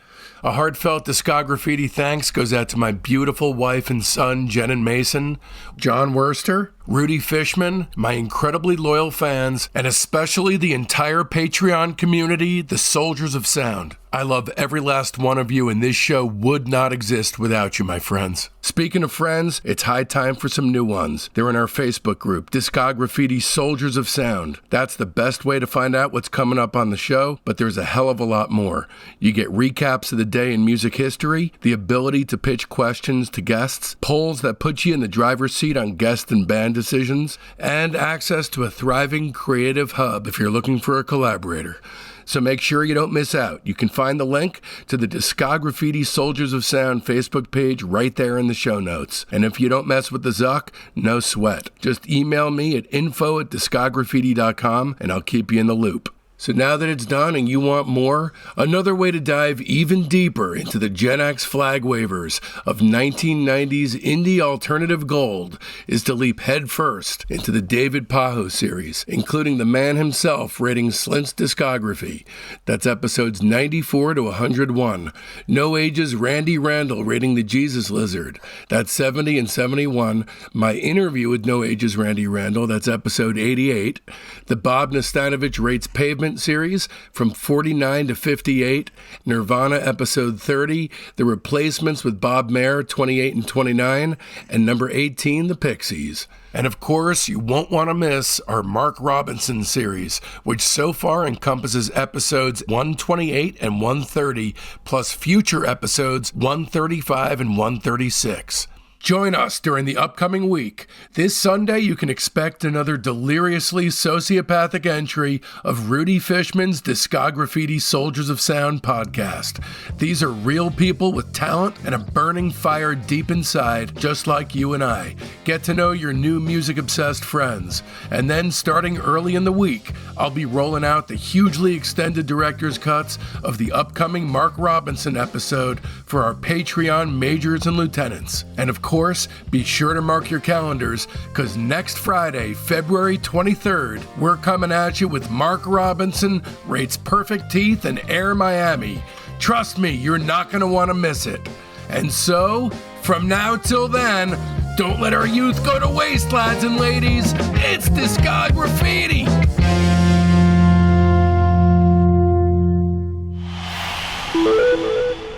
Speaker 2: A heartfelt Discograffiti thanks goes out to my beautiful wife and son, Jen and Mason, Jon Wurster, Rudy Fishman, my incredibly loyal fans, and especially the entire Patreon community, the Soldiers of Sound. I love every last one of you, and this show would not exist without you, my friends. Speaking of friends, it's high time for some new ones. They're in our Facebook group, Discograffiti Soldiers of Sound. That's the best way to find out what's coming up on the show, but there's a hell of a lot more. You get recaps of the day in music history, the ability to pitch questions to guests, polls that put you in the driver's seat on guest and band decisions, and access to a thriving creative hub if you're looking for a collaborator. So make sure you don't miss out. You can find the link to the Discograffiti Soldiers of Sound Facebook page right there in the show notes. And if you don't mess with the Zuck, no sweat. Just email me at info@discograffiti.com and I'll keep you in the loop. So now that it's done and you want more, another way to dive even deeper into the Gen X flag wavers of 1990s indie alternative gold is to leap headfirst into the David Pajo series, including the man himself rating Slint's discography. That's episodes 94 to 101. No Age's Randy Randall rating the Jesus Lizard. That's 70 and 71. My interview with No Age's Randy Randall. That's episode 88. The Bob Nastanovich rates Pavement series from 49 to 58, Nirvana episode 30, The Replacements with Bob Mayer 28 and 29, and number 18, The Pixies. And of course, you won't want to miss our Mark Robinson series, which so far encompasses episodes 128 and 130, plus future episodes 135 and 136. Join us during the upcoming week. This Sunday, you can expect another deliriously sociopathic entry of Rudy Fishman's Discograffiti Soldiers of Sound podcast. These are real people with talent and a burning fire deep inside, just like you and I. Get to know your new music-obsessed friends. And then, starting early in the week, I'll be rolling out the hugely extended director's cuts of the upcoming Mark Robinson episode for our Patreon majors and lieutenants. And of course, be sure to mark your calendars, because next Friday, February 23rd, we're coming at you with Mark Robinson rates Perfect Teeth and Air Miami. Trust me, you're not going to want to miss it. And so, from now till then, don't let our youth go to waste, lads and ladies. It's Discograffiti.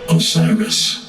Speaker 5: Osiris.